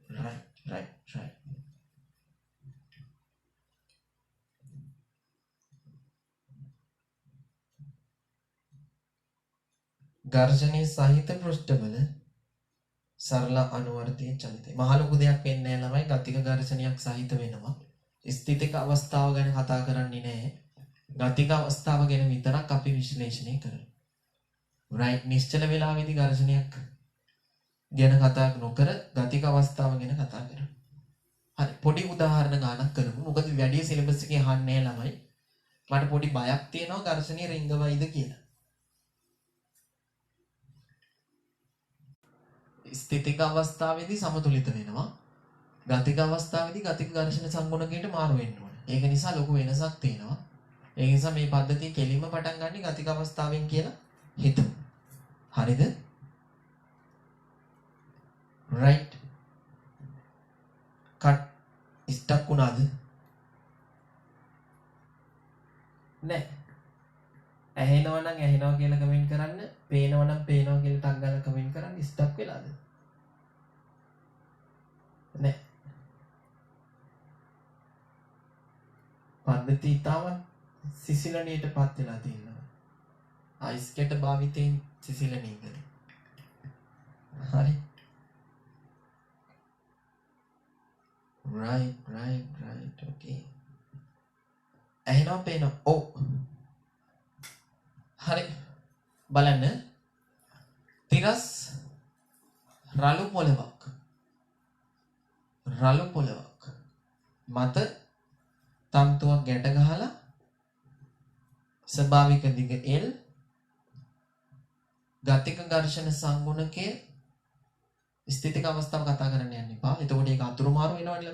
right. ඝර්ෂණයේ සහිත පෘෂ්ඨවල සරල අනුවර්තීය චලිතය. මහ ලොකු දෙයක් වෙන්නේ නැහැ ළමයි. ගතික ඝර්ෂණයක් සහිත වෙනවා. ස්ථිතික අවස්ථාව ගැන කතා කරන්නේ නැහැ. ගතික අවස්ථාව ගැන විතරක් අපි විශ්ලේෂණය කරනවා. right. නිශ්චල වේලාවේදී ඝර්ෂණයක් ගැන කතා නොකර ගතික අවස්ථාව ගැන කතා කරමු. හරි පොඩි උදාහරණ ගානක් කරමු. මොකද වැඩි සිලබස් එකේ අහන්නේ ළමයි. මට පොඩි බයක් තියෙනවා ඝර්ෂණයේ රිංගවයිද කියලා. ස්ථිතික අවස්ථාවේදී සමතුලිත වෙනවා. ගතික අවස්ථාවේදී ගතික ඝර්ෂණ සංගුණකයට මාරු වෙන්න ඕන. ඒක නිසා ලොකු වෙනසක් තියෙනවා. ඒ නිසා මේ පද්ධතිය කෙලින්ම පටන් ගන්න ගතික අවස්ථාවෙන් කියලා හිතමු. හරිද? right. කට් ස්ටක් වුණාද? නෑ. ඇහෙනවා නම් ඇහෙනවා කියලා කමෙන්ට් කරන්න. පේනවා නම් පේනවා කියලා ටක් ගාලා කමෙන්ට් කරන්න. ස්ටක් වෙලාද? නෑ. පද්ධතිය තාම සිසිලණයටපත් වෙලා තියෙනවා. අයිස් කැට භාවිතයෙන් සිසිලණය කරේ. හරි. right okay. ඇහෙනවා පේනවා. ඔව්. හරි. බලන්න. තිරස් රළු පොළවක් මත තන්තුවක් ගැට ගහලා ස්වභාවික දිග L ගතික ඝර්ෂණ සංගුණකයේ ස්ථිතික අවස්ථාව කතා කරන්න යන්න එපා. එතකොට ඒක අතුරු මාරු වෙනවනේ.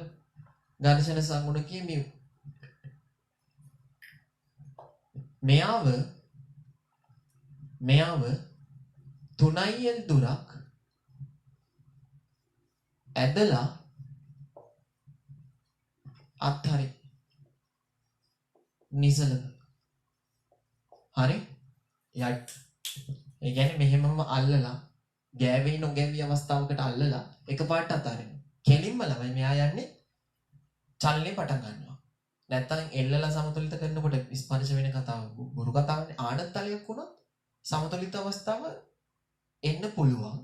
ඝර්ෂණ සංගුණකයේ μ. මෙයාව 3L දුරක් ඇදලා අත්හරි නිසලක. හරි? යට්. ඒ කියන්නේ මෙහෙමම අල්ලලා ගෑවේ නොගෑවි අවස්ථාවකට අල්ලලා එකපාරට අතාරිනවා. කෙලින්ම ළමයි මෙයා යන්නේ චලනේ පටන් ගන්නවා. නැත්තම් එල්ලලා සමතුලිත කරනකොට ස්පර්ශ වෙන කතාව බොරු කතාවනේ. ආඩත්තලයක් වුණොත් සමතුලිත අවස්ථාව එන්න පුළුවන්.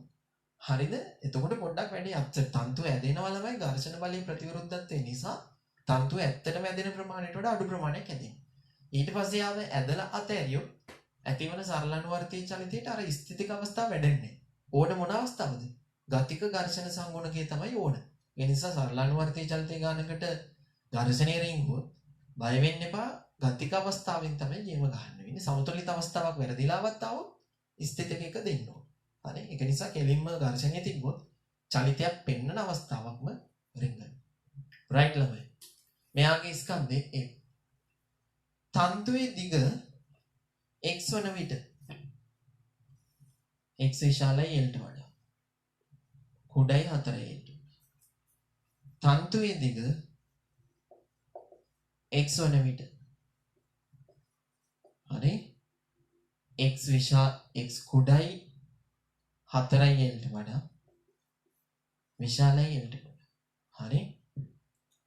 හරිද? එතකොට පොඩ්ඩක් වැඩි අච්චර තන්තු ඇදෙනවා ළමයි ඝර්ෂණ බලයේ ප්‍රතිවිරුද්ධත්වය නිසා තන්තු ඇත්තටම ඇදෙන ප්‍රමාණයට වඩා අඩු ප්‍රමාණයක් ඇදෙනවා. ඊට පස්සේ ආව ඇදලා අතෑරියොත් ඇතිවන සරලනුවර්තී චලිතයට අර ස්ථිතික අවස්ථාව වැඩෙන්නේ. ඕන මොන අවස්ථාවද? ගතික ඝර්ෂණ සංගුණකයේ තමයි ඕන. ඒ නිසා සරලනුවර්තී චලිතය ගන්නකට ඝර්ෂණයේ රින්ගුවොත් බය වෙන්න එපා. ගතික අවස්ථාවෙන් තමයි ගේම ගන්න වෙන්නේ. සමතුලිත අවස්ථාවක් වැරදිලාවත් ආවොත් ස්ථිතික එක දෙන්න ඕන. හරි? ඒක නිසා කෙලින්ම ඝර්ෂණය තිබ්බොත් චලිතයක් පෙන්වන අවස්ථාවක්ම රින්ගන. රයිට් ළමයි. මෙයාගේ ස්කන්ධේ ඒ තන්තුවේ දිග x වන විට x විශාලයි L ට වඩා. කුඩයි 4L. තන්තුවේ දිග x වන විට හරි x කුඩයි 4L ට වඩා විශාලයි L ට වඩා. හරි?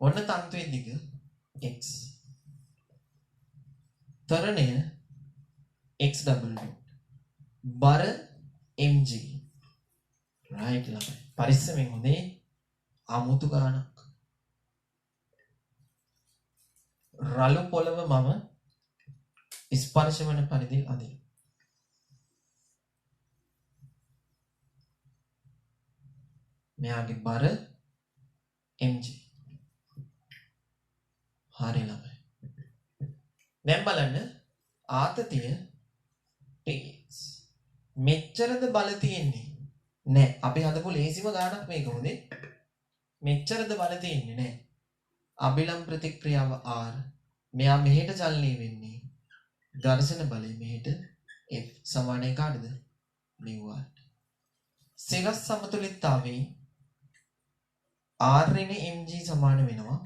ඔන්න තන්තුවේ දිග x. තරණය x double බර mg. right ළමයි. පරිස්සමෙන් හොඳේ අමුතු ගානක්. රළු පොළව මම ස්පර්ශ වන පරිදි අදින. මෙයාගේ බර mg. හරි ළමයි. දැන් බලන්න ආතතිය tx. මෙච්චරද බල තියෙන්නේ? නෑ. අපි හදපු ලේසිම ගානක් මේක හොඳේ. මෙච්චරද බල තියෙන්නේ නෑ. අබිලම් ප්‍රතික්‍රියාව R. මෙයා මෙහෙට චලනය වෙන්නේ. ඝර්ෂණ බලය මෙහෙට F සමානයි කාටද? μ R. සිරස් සමතුලිතතාවයේ R ඍණ mg සමාන වෙනවා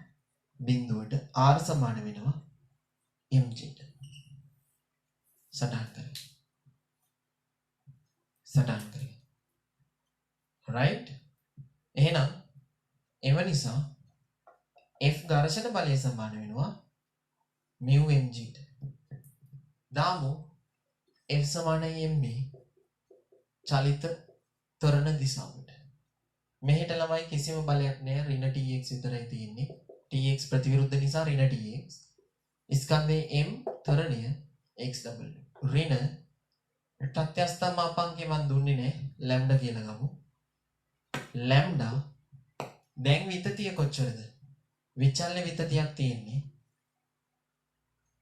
බිඳුවට. R සමාන වෙනවා mg ට. සටහන් කරගන්න. right? එහෙනම් එව නිසා F ඝර්ෂණ බලය සමාන වෙනවා μ mg ට. දාමු F සමානයි mb චලිත ත්වරණ දිශාවට. මෙහෙට ළමයි කිසිම බලයක් නැහැ. ඍණ tx විතරයි තියෙන්නේ. tx ප්‍රතිවිරුද්ධ නිසා ඍණ tx. ස්කන්ධයේ m ත්වරණය x double. ඍණ ප්‍රත්‍යස්ථ මාපංකේ මන් දුන්නේ නැහැ. ලැම්ඩා කියලා ගමු. ලැම්ඩා දැන් විතතිය කොච්චරද? විචල්්‍ය විතතියක් තියෙන්නේ.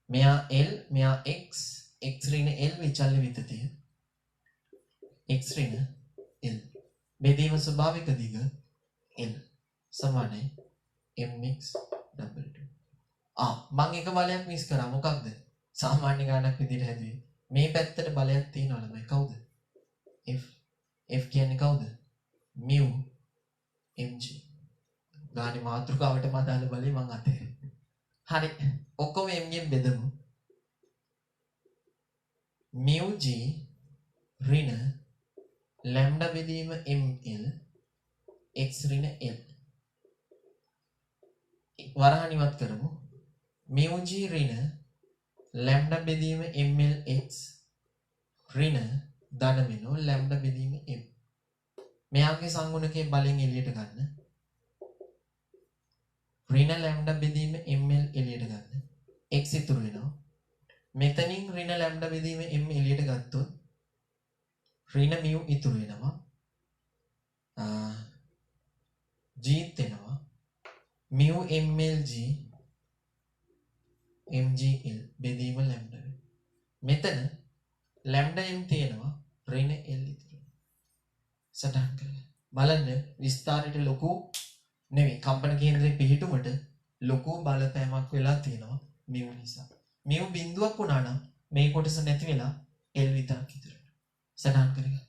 මෙයා L මෙයා x ඍණ L විචල්්‍ය විතතිය. x ඍණ L බෙදීම ස්වභාවික දිග L සමානයි mx double. මම එක බලයක් මිස් කරා. මොකක්ද? සාමාන්‍ය ගානක් විදිහට හැදුවේ. මේ පැත්තට බලයක් තියෙනවා ළමයි. කවුද? F. F කියන්නේ කවුද? μ mg. ගානේ මාතෘකාවට අදාළ බලේ මං අතේ. හරි. ඔක්කොම m ගෙන් බෙදමු. mu g ඍණ lambda බෙදීම ml x ඍණ l. වරහන් ඉවත් කරමු. mu g ඍණ lambda බෙදීම ml x ඍණ ධන වෙනෝ lambda බෙදීම m. මෙයාගේ සංගුණකයේ බලෙන් එළියට ගන්න. ඍණ lambda බෙදීම ml එළියට ගන්න. x ඉතුරු වෙනවා. මෙතනින් ඍණ lambda බෙදීම m එළියට ගත්තොත් ඍණ mu ඉතුරු වෙනවා. g එනවා. mu ml g mgl බෙදීම lambda. මෙතන lambda m තියෙනවා. ඍණ l ඉතුරු. සටහන් කරගන්න. බලන්න විස්තරයට ලොකු නෙමෙයි කම්පන කේන්ද්‍රයේ පිහිටුමට ලොකු බලපෑමක් වෙලා තියෙනවා mu නිසා. mu බිඳුවක් වුණා නම් මේ කොටස නැති වෙලා l විතරක් ඉතුරු වෙනවා. සටහන් කරගන්න.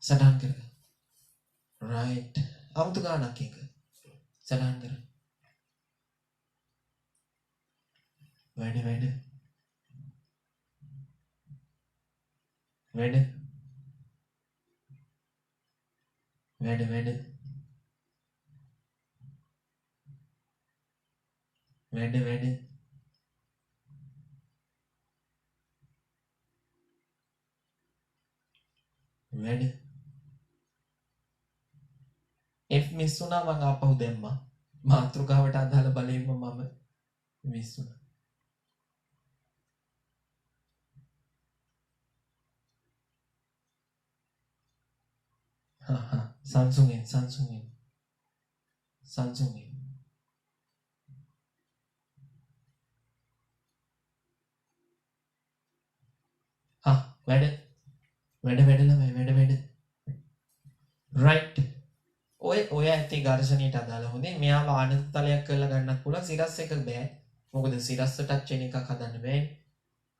සටහන් කරගන්න. right. අමුතු ගානක් එක. සටහන් කරගන්න. වැඩ වැඩ වැඩ වැඩ වැඩ වැඩ වැඩ වැඩ F මිස් වුණා මං ආපහු දැම්මා මාතෘකාවට අදාළ බලයෙන්ම මම මිස් වුණා Samsungin වැඩ ළමයි වැඩ right ඔය ඇති ඝර්ෂණයට අදාළ හොඳේ මෙයාව ආනත තලයක් කරලා ගන්නත් පුළුවන් සිරස් එක බෑ මොකද සිරස්ස ටච් වෙන එකක් හදන්න බෑ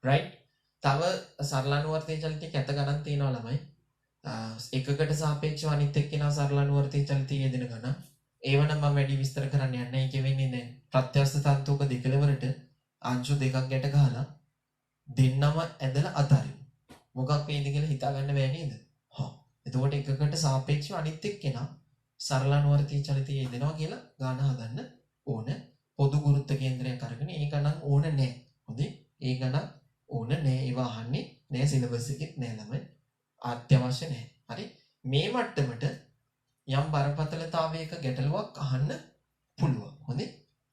right තව සරලානුවර්තී චලිතයක ඇත ගණන් තියෙනවා ළමයි එකකට සාපේක්ෂව අනිත් එක්කෙනා සරලානුවර්තී චලිතය යෙදෙන ගණන් ඒව නම් මම වැඩි විස්තර කරන්න යන්නේ නැහැ ඒක වෙන්නේ දැන් ප්‍රත්‍යස්ත තන්තුක දෙකලවරට අංශු දෙකක් ගැට ගහලා දෙන්නම ඇදලා අතාරිමු මොකක් වේද කියලා හිතා ගන්න බෑ නේද හා එතකොට එකකට සාපේක්ෂව අනිත් එක්කෙනා සරලානුවර්තී චලිතය යෙදෙනවා කියලා ගාන හදන්න ඕන පොදු ගුරුත්ව කේන්ද්‍රයක් අරගෙන ඒක නම් ඕන නැහැ හොඳේ ඒ ගණන් ඕන නැහැ ඒව අහන්නේ නැහැ සිලබස් එකෙත් නැහැ ළමයි අත්‍යවශ්‍ය නැහැ හරි මේ මට්ටමට යම් බරපතලතාවයක ගැටලුවක් අහන්න පුළුවන් හොඳේ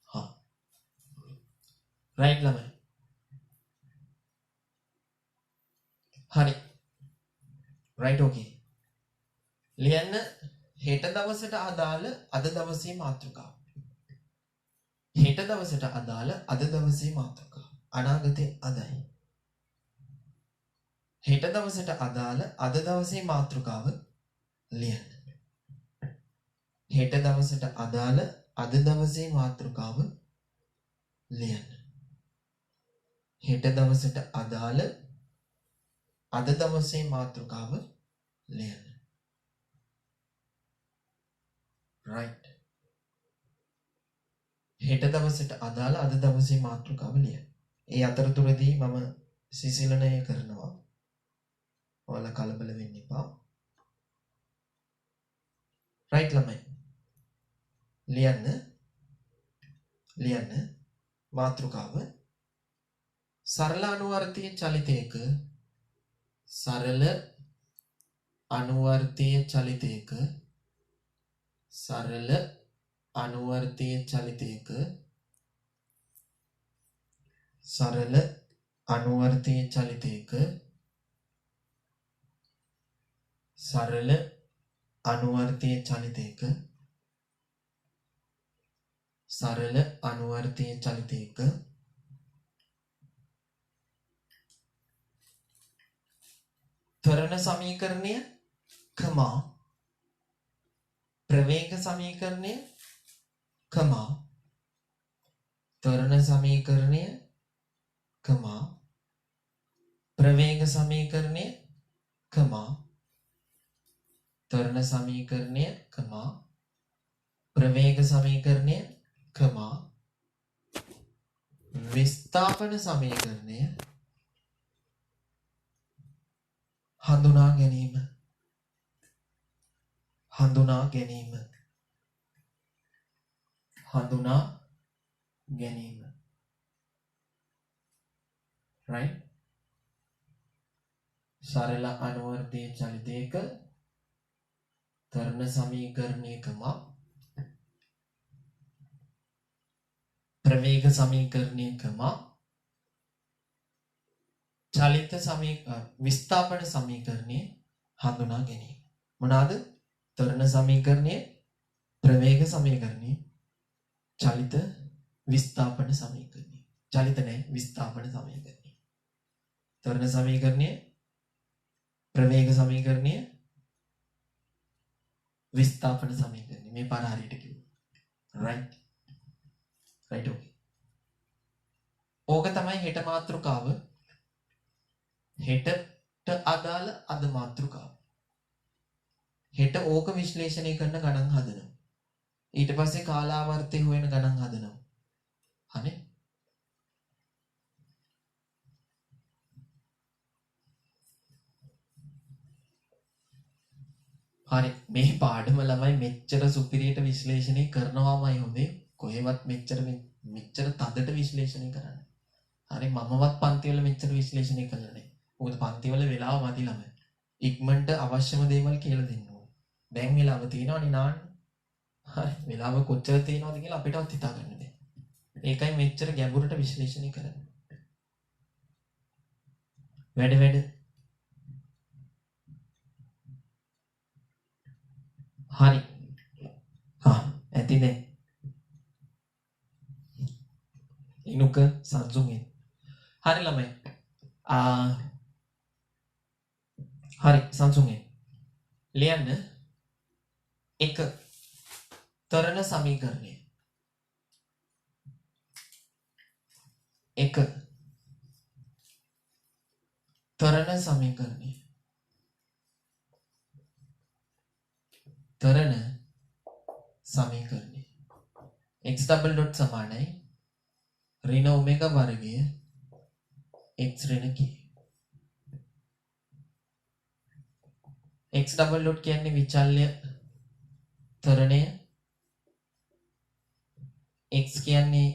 හා රයිට් ළමයි හරි රයිට් ඕකේ ලියන්න හෙට දවසට අදාළ අද දවසේ මාතෘකාව හෙට දවසට අදාළ අද දවසේ මාතෘකාව අනාගතේ අදයි හෙට දවසට අදාළ අද දවසේ මාතෘකාව ලියන්න හෙට දවසට අදාළ අද දවසේ මාතෘකාව ලියන්න හෙට දවසට අදාළ අද දවසේ මාතෘකාව ලියන්න right හෙට දවසට අදාළ අද දවසේ මාතෘකාව ලියන්න ඒ අතරතුරදී මම සිසිලනය කරනවා ඔයාලා කලබල වෙන්න එපා right ළමයි ලියන්න මාතෘකාව සරල අනුවර්තීය චලිතයක සරල අනුවර්තීය චලිතයක සරල අනුවර්තීය චලිතයක සරල අනුවර්තීය චලිතයක සරල අනුවර්තීය චලිතයක සරල අනුවර්තීය චලිතයක ත්වරණ සමීකරණය කමා ප්‍රවේග සමීකරණය කමා ත්වරණ සමීකරණය කමා ප්‍රවේග සමීකරණය කමා ත්වරණ සමීකරණය කමා ප්‍රවේග සමීකරණය කමා විස්ථාපන සමීකරණය හඳුනා ගැනීම. හඳුනා ගැනීම. හඳුනා ගැනීම. right? සරල අනුවර්තී චලිතයක තරණ සමීකරණයකම ප්‍රවේග සමීකරණයකම චලිත විස්ථාපන සමීකරණය හඳුනා ගැනීම. මොනවාද? තරණ සමීකරණය, ප්‍රවේග සමීකරණය, චලිත විස්ථාපන සමීකරණය. චලිත නැහැ, විස්ථාපන සමීකරණය. තරණ සමීකරණය, ප්‍රවේග සමීකරණය, විස්ථාපන සමීකරණය. මේ පාර හරියට කිව්වා. right? right, okay. ඕක තමයි හෙට මාතෘකාව. හෙටට අදාළ අද මාතෘකාව. හෙට ඕක විශ්ලේෂණය කරන ගණන් හදනවා. ඊට පස්සේ කාලාවර්තය හොයන ගණන් හදනවා. හරි? හරි, මේ පාඩම ළමයි මෙච්චර සුපිරියට විශ්ලේෂණය කරනවාමයි හොඳේ. කොහෙවත් මෙච්චර තදට විශ්ලේෂණය කරන්නේ. හරි, මමවත් පන්තිවල මෙච්චර විශ්ලේෂණය කළා නෑ. මොකද පන්තිවල වෙලාව මදි ළමයි. ඉක්මනට අවශ්‍යම දේවල් කියලා දෙන්න ඕනේ. දැන් වෙලාව තියෙනවනේ නාන්න. හරි, වෙලාව කොච්චර තියෙනවද කියලා අපිටවත් හිතා ගන්න බෑ. ඒකයි මෙච්චර ගැඹුරට විශ්ලේෂණය කරන්නේ. වැඩ හරි. ඇති දැන්. ඉනුක සංසුන්ගෙන්. හරි ළමයි. හරි සංසුන්ගෙන්. ලියන්න එක තරණ සමීකරණය. එක තරණ සමීකරණය. තරණ සමීකරණය. x double dot සමානයි ඍණ ඔමෙගා වර්ගය x ඍණ k. x double dot කියන්නේ විචල්්‍ය තරණය. x කියන්නේ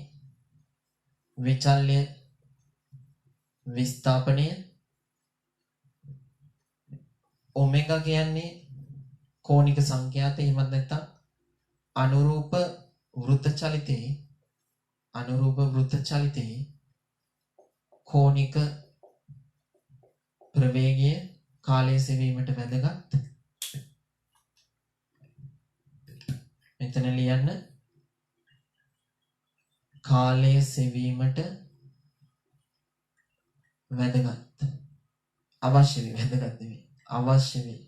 විචල්්‍ය විස්ථාපනය. ඔමෙගා කියන්නේ කෝණික සංඛ්‍යාත. එහෙමත් නැත්නම් අනුරූප වෘත්ත චලිතයේ කෝණික ප්‍රවේගය කාලය සෙවීමට වැදගත්. මෙතන ලියන්න කාලය සෙවීමට වැදගත්. අවශ්‍ය වේ, වැදගත් නෙවෙයි. අවශ්‍ය වේ.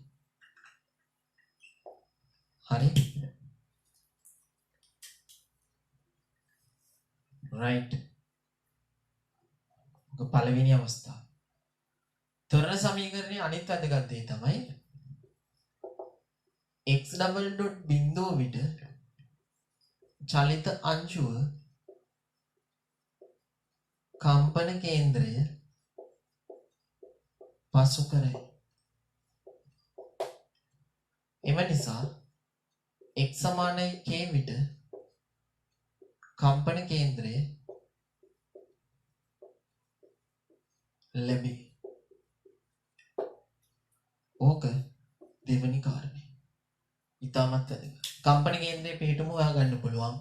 හරි? right. ඔක පළවෙනි අවස්ථාව. තරණ සමීකරණයේ අනිත් වැදගත් දේ තමයි x double dot බිඳුව විට චලිත අංශුව කම්පන කේන්ද්‍රය පසු කරයි. එම නිසා x සමානයි k විට කම්පන කේන්ද්‍රය ලැබේ. ඕක දෙවනි කාරණේ. ඉතාමත් වැදගත්. කම්පන කේන්ද්‍රයේ පිහිටුම හොයාගන්න පුළුවන්.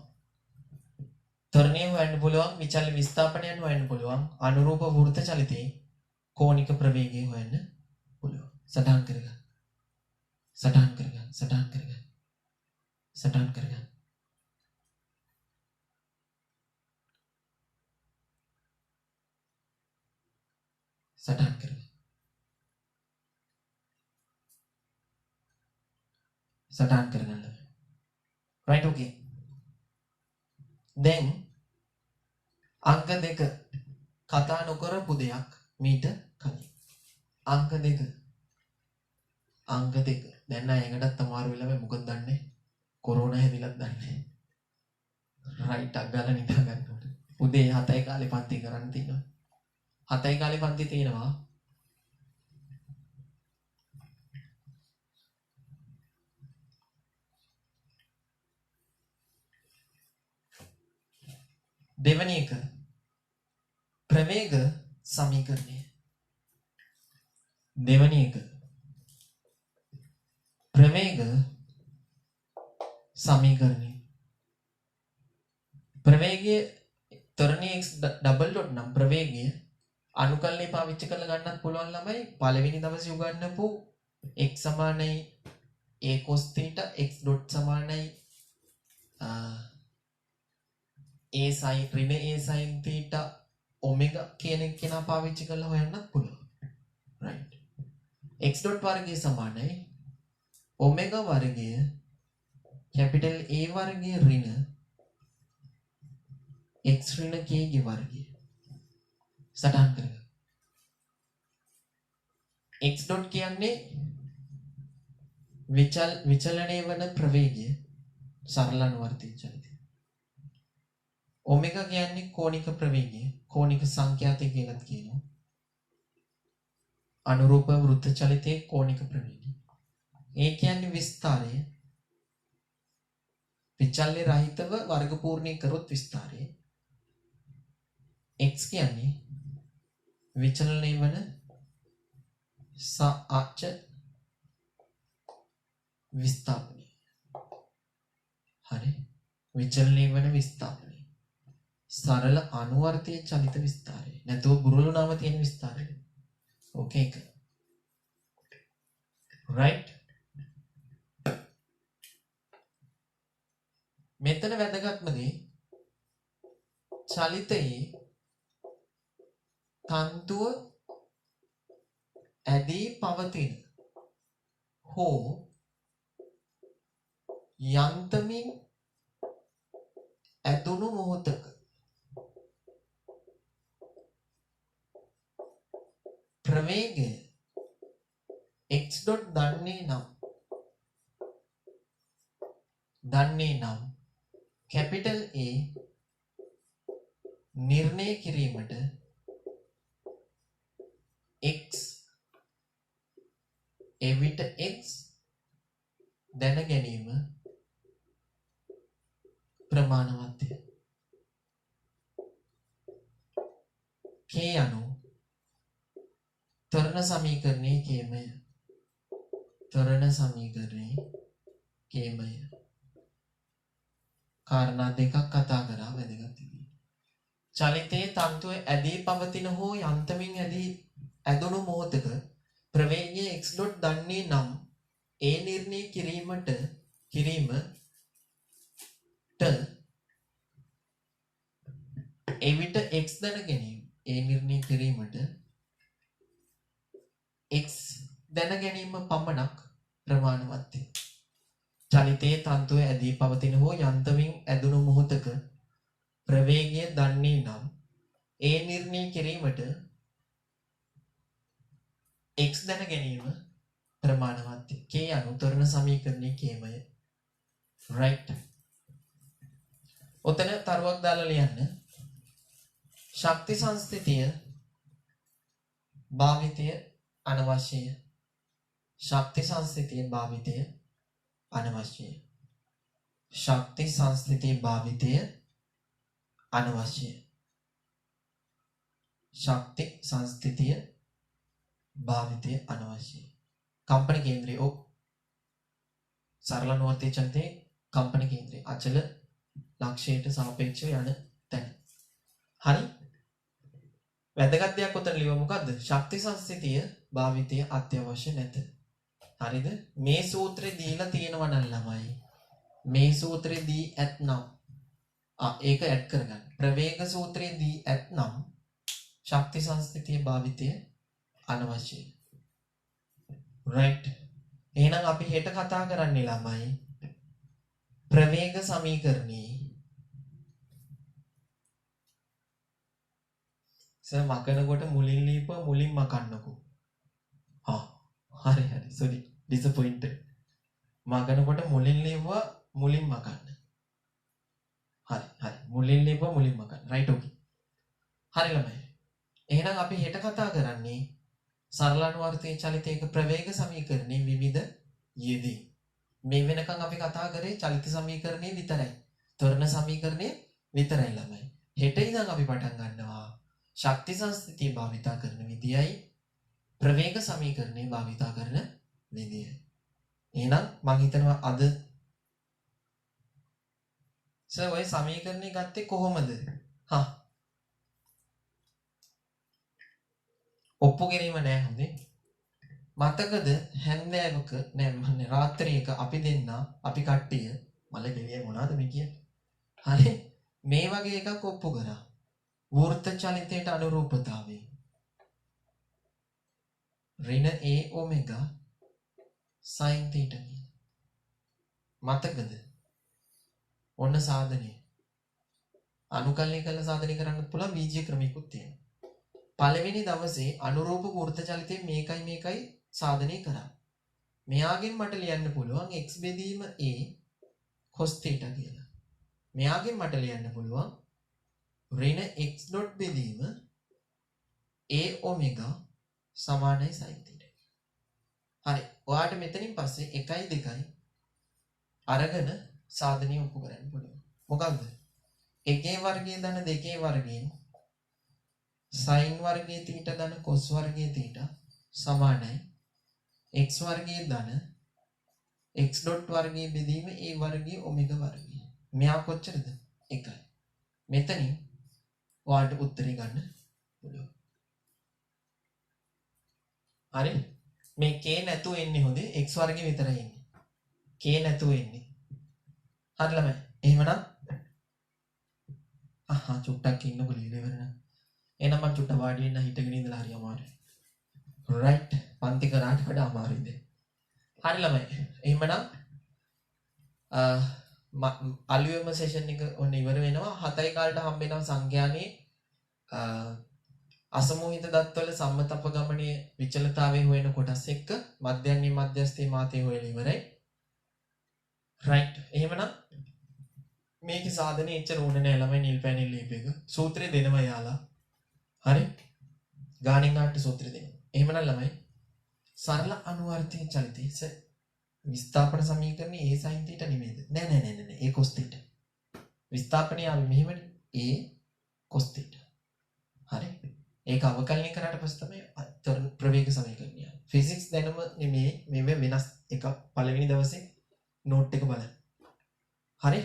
තරණය හොයන්න පුළුවන්. විචල්්‍ය විස්ථාපනයන් හොයන්න පුළුවන්. අනුරූප වෘත්ත චලිතයේ කෝණික ප්‍රවේගය හොයන්න පුළුවන්. සටහන් කරගන්න. සටහන් කරගන්න. සටහන් කරගන්න. සටහන් කරගන්න. සටහන් කරගන්න. සටහන් කරගන්න. right, okay. දැන් අංක 2 කතා නොකරපු දෙයක් මීට කලින්. අංක 2 දැන් නෑ ඒකටත් අමාරු වෙලා මොකද දන්නේ? කොරෝනා හැදිලත් දන්නේ. රයිට් අග්ගාලා නිදා ගන්න ඕනේ. උදේ 7යි කාලේ පන්ති කරන්න තියෙනවා. 7යි කාලේ පන්ති තියෙනවා. දෙවැනි එක ප්‍රවේග සමීකරණය. දෙවැනි එක ප්‍රවේග සමීකරණය. ප්‍රවේගය ත්වරණයේ x ඩබල් ඩොට් නම් ප්‍රවේගය අනුකලනය පාවිච්චි කරලා ගන්නත් පුළුවන් ළමයි. පළවෙනි දවසේ උගන්වපු x සමානයි a cos theta x dot සමානයි a sin ඍණ a sin theta omega කියන එක කෙනා පාවිච්චි කරලා හොයන්නත් පුළුවන්. right. x ඩොට් වර්ගය සමානයි omega වර්ගය capital A වර්ගය ඍණ x ඍණ k ගේ වර්ගය සටහන් කරගන්න. x ඩොට් කියන්නේ විචලනය වන ප්‍රවේගය සරල අනුවර්තිත චලිතය. ඔමෙගා කියන්නේ කෝණික ප්‍රවේගය, කෝණික සංඛ්‍යාතය කියලාත් කියනවා. අනුරූප වෘත්ත චලිතයේ කෝණික ප්‍රවේගය. ඒ කියන්නේ විස්තරය. විචල්‍ය රහිතව වර්ග පූර්ණී කරොත් විස්තරය. x කියන්නේ විචලනය වන සාච විස්ථාපනය. හරි. විචලනය වන විස්ථාපනය. සරල අනුවර්තීය චලිත විස්තරය. නැතුව බුරුළු නාම තියෙන විස්තරය. ඕකේ එක. right. මෙතන වැදගත්ම දේ චලිතයේ තන්තුව ඇදී පවතින හෝ යන්තමින් ඇතුණු මොහොතක ප්‍රවේගය x dot දන්නේ නම් capital A නිර්ණය කිරීමට x එවිට x දැන ගැනීම ප්‍රමාණවත්ය. k අනු ත්වරණ සමීකරණයේ කේමය. ත්වරණ සමීකරණයේ කේමය. කාරණා දෙකක් කතා කරා වැදගත් විදිහට. චලිතයේ තන්තුවේ ඇදී පවතින හෝ යන්තමින් ඇදුණු මොහොතක ප්‍රවේගය x dot දන්නේ නම් ඒ නිර්ණය කිරීමට එවිට x දැන ගැනීම. ඒ නිර්ණය කිරීමට x දැන ගැනීම පමණක් ප්‍රමාණවත්ය. චලිතයේ තන්තුවේ ඇදී පවතින හෝ යන්තමින් ඇදුණු මොහොතක ප්‍රවේගය දන්නේ නම් ඒ නිර්ණය කිරීමට x දැන ගැනීම ප්‍රමාණවත්ය. k අනු ත්වරණ සමීකරණයේ කේමය. right. ඔතන තරුවක් දාලා ලියන්න. ශක්ති සංස්ථිතිය භාවිතය අනවශ්‍යය. ශක්ති සංස්ථිතිය භාවිතය අනවශ්‍යය. ශක්ති සංස්ථිතිය භාවිතය අනවශ්‍යය. ශක්ති සංස්ථිතිය භාවිතය අනවශ්‍යයි. කම්පන කේන්ද්‍රය සරල අනුවර්තී චලිතයේ කම්පන කේන්ද්‍රය අචල ලක්ෂයට සාපේක්ෂව යන තැන. හරි. වැදගත් දෙයක් උතන ලියුව මොකද්ද? ශක්ති සංස්ථිතිය භාවිතය අත්‍යවශ්‍ය නැත. හරිද? මේ සූත්‍රය දීලා තියෙනවා නම් ළමයි. මේ සූත්‍රය දී ඇත්නම් ඒක ඇඩ් කරගන්න. ප්‍රවේග සූත්‍රය දී ඇත්නම් ශක්ති සංස්ථිතිය භාවිතය අනවශ්‍යයි. right. එහෙනම් අපි හෙට කතා කරන්නේ ළමයි ප්‍රවේග සමීකරණේ මකනකොට මුලින් ලියපුවා මුලින්ම කන්නකෝ. හරි sorry disappointed. මකනකොට මුලින් ලියුවා මුලින්ම ගන්න. හරි. මුලින් ලියපුවා මුලින්ම ගන්න. රයිට් ඕකේ. හරි ළමයි. එහෙනම් අපි හෙට කතා කරන්නේ සරල අනුවර්තී චලිතයක ප්‍රවේග සමීකරණයේ විවිධ යෙදී. මේ වෙනකන් අපි කතා කරේ චලිත සමීකරණයේ විතරයි. ත්වරණ සමීකරණයේ විතරයි ළමයි. හෙට ඉඳන් අපි පටන් ගන්නවා ශක්ති සංස්ථිතිය භාවිතා කරන විදියයි ප්‍රවේග සමීකරණය භාවිතා කරන විදිය. එහෙනම් මම හිතනවා අද ඔය සමීකරණය ගත්තේ කොහොමද? ඔප්පු කිරීම නෑ හොඳේ. මතකද හැන්දෑවක නෑ රාත්‍රියක අපි දෙන්න අපි කට්ටිය මල ගෙලිය මොනවද මේ කියන්නේ? හරි මේ වගේ එකක් ඔප්පු කරා. වෘත්ත චලිතයට අනුරූපතාවය. ඍණ a ඔමෙගා sin θ මතකද? ඔන්න සාධනය. අනුකලනය කළ සාධනය කරන්න පුළුවන් බීජීය ක්‍රමිකුත් තියෙනවා. පළවෙනි දවසේ අනුරූප වෘත්ත චලිතය මේකයි සාධනය කරා. මෙයාගෙන් මට ලියන්න පුළුවන් x බෙදීම a cos θ කියලා. මෙයාගෙන් මට ලියන්න පුළුවන් ඍණ x dot බෙදීම a ඔමෙගා සමානයි sin θ. හරි. ඔයාට මෙතනින් පස්සේ 1 2 අරගෙන සාධනය ඔප්පු කරන්න පුළුවන්. මොකක්ද? 1 වර්ගයේ ධන 2 වර්ගයෙන් sin වර්ගයේ θ ධන cos වර්ගයේ θ සමානයි x වර්ගයේ ධන x dot වර්ගයේ බෙදීම a වර්ගයේ ඔමෙගා වර්ගය. මෙයා කොච්චරද? 1. මෙතනින් ඔයාලට උත්තරේ ගන්න පුළුවන්. හරි? මේ k නැතුව එන්නේ හොඳේ x වර්ගයේ විතරයි එන්නේ. k නැතුව එන්නේ. හරි ළමයි. එහෙමනම් චුට්ටක් ඉන්නකො ලියලා ඉවරන. එහෙනම් මම චුට්ට වාඩි වෙන්න හිටගෙන ඉඳලා හරි අමාරුයි. රයිට්. පන්ති කරාට වඩා අමාරුයිද? හරි ළමයි. එහෙමනම් අලුයම සෙෂන් එක ඔන්න ඉවර වෙනවා. 7යි කාලට හම්බ වෙනවා සංඛ්‍යානේ අසමෝහිත දත්වල සම්මත අපගමනයේ විචලතාවයේ හොයන කොටස් එක්ක මධ්‍යන්නේ මධ්‍යස්ථේ මාතේ හොයලා ඉවරයි. රයිට්. එහෙමනම් මේකේ සාධනේ එච්චර ඕනේ නෑ ළමයි නිල් පැනෙල් ලියපෙක. සූත්‍රය දෙනවා යාලා. හරි? ගාණින් ආට සූත්‍රය දෙනවා. එහෙමනම් ළමයි සරල අනුවර්තී චලිතය විස්ථාපන සමීකරණේ a sin θ නෙමෙයිද? නෑ. a cos θ. විස්ථාපනය ආවේ මෙහෙමනේ. a cos θ. හරි? ඒක අවකලනය කරාට පස්සේ තමයි ප්‍රවේග සමීකරණය. ෆිසික්ස් දැනුම නෙමෙයි මේ වෙනස් එකක්. පළවෙනි දවසේ නෝට් එක බලන්න. හරි?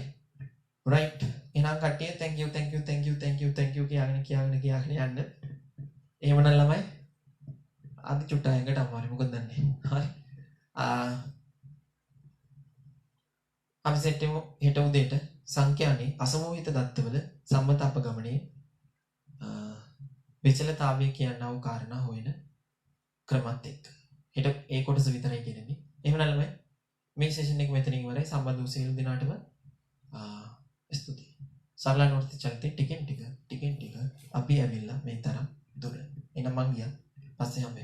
රයිට්. එහෙනම් කට්ටිය thank you කියන්න. එහෙමනම් ළමයි අද චුට්ට ඇඟට අමාරුයි. මොකද දන්නේ? හරි. අපි සෙට් වෙමු හෙට උදේට සංඛ්‍යානේ අසමෝහිත දත්තවල සම්මත අපගමනයේ විචලතාවය කියනව කාරණා හොයන ක්‍රමත් එක්ක. හෙට ඒ කොටස විතරයි කියන්නේ. එහෙමනම් ළමයි මේ සෙෂන් එක මෙතනින් ඉවරයි. සම්බන්ධ වූ සියලු දෙනාටම ස්තුතියි. සරල අනුවර්තී චලිතේ ටිකෙන් ටික අපි ඇවිල්ලා මේ තරම් දුර. එහෙනම් මං ගියා. පස්සේ හම්බ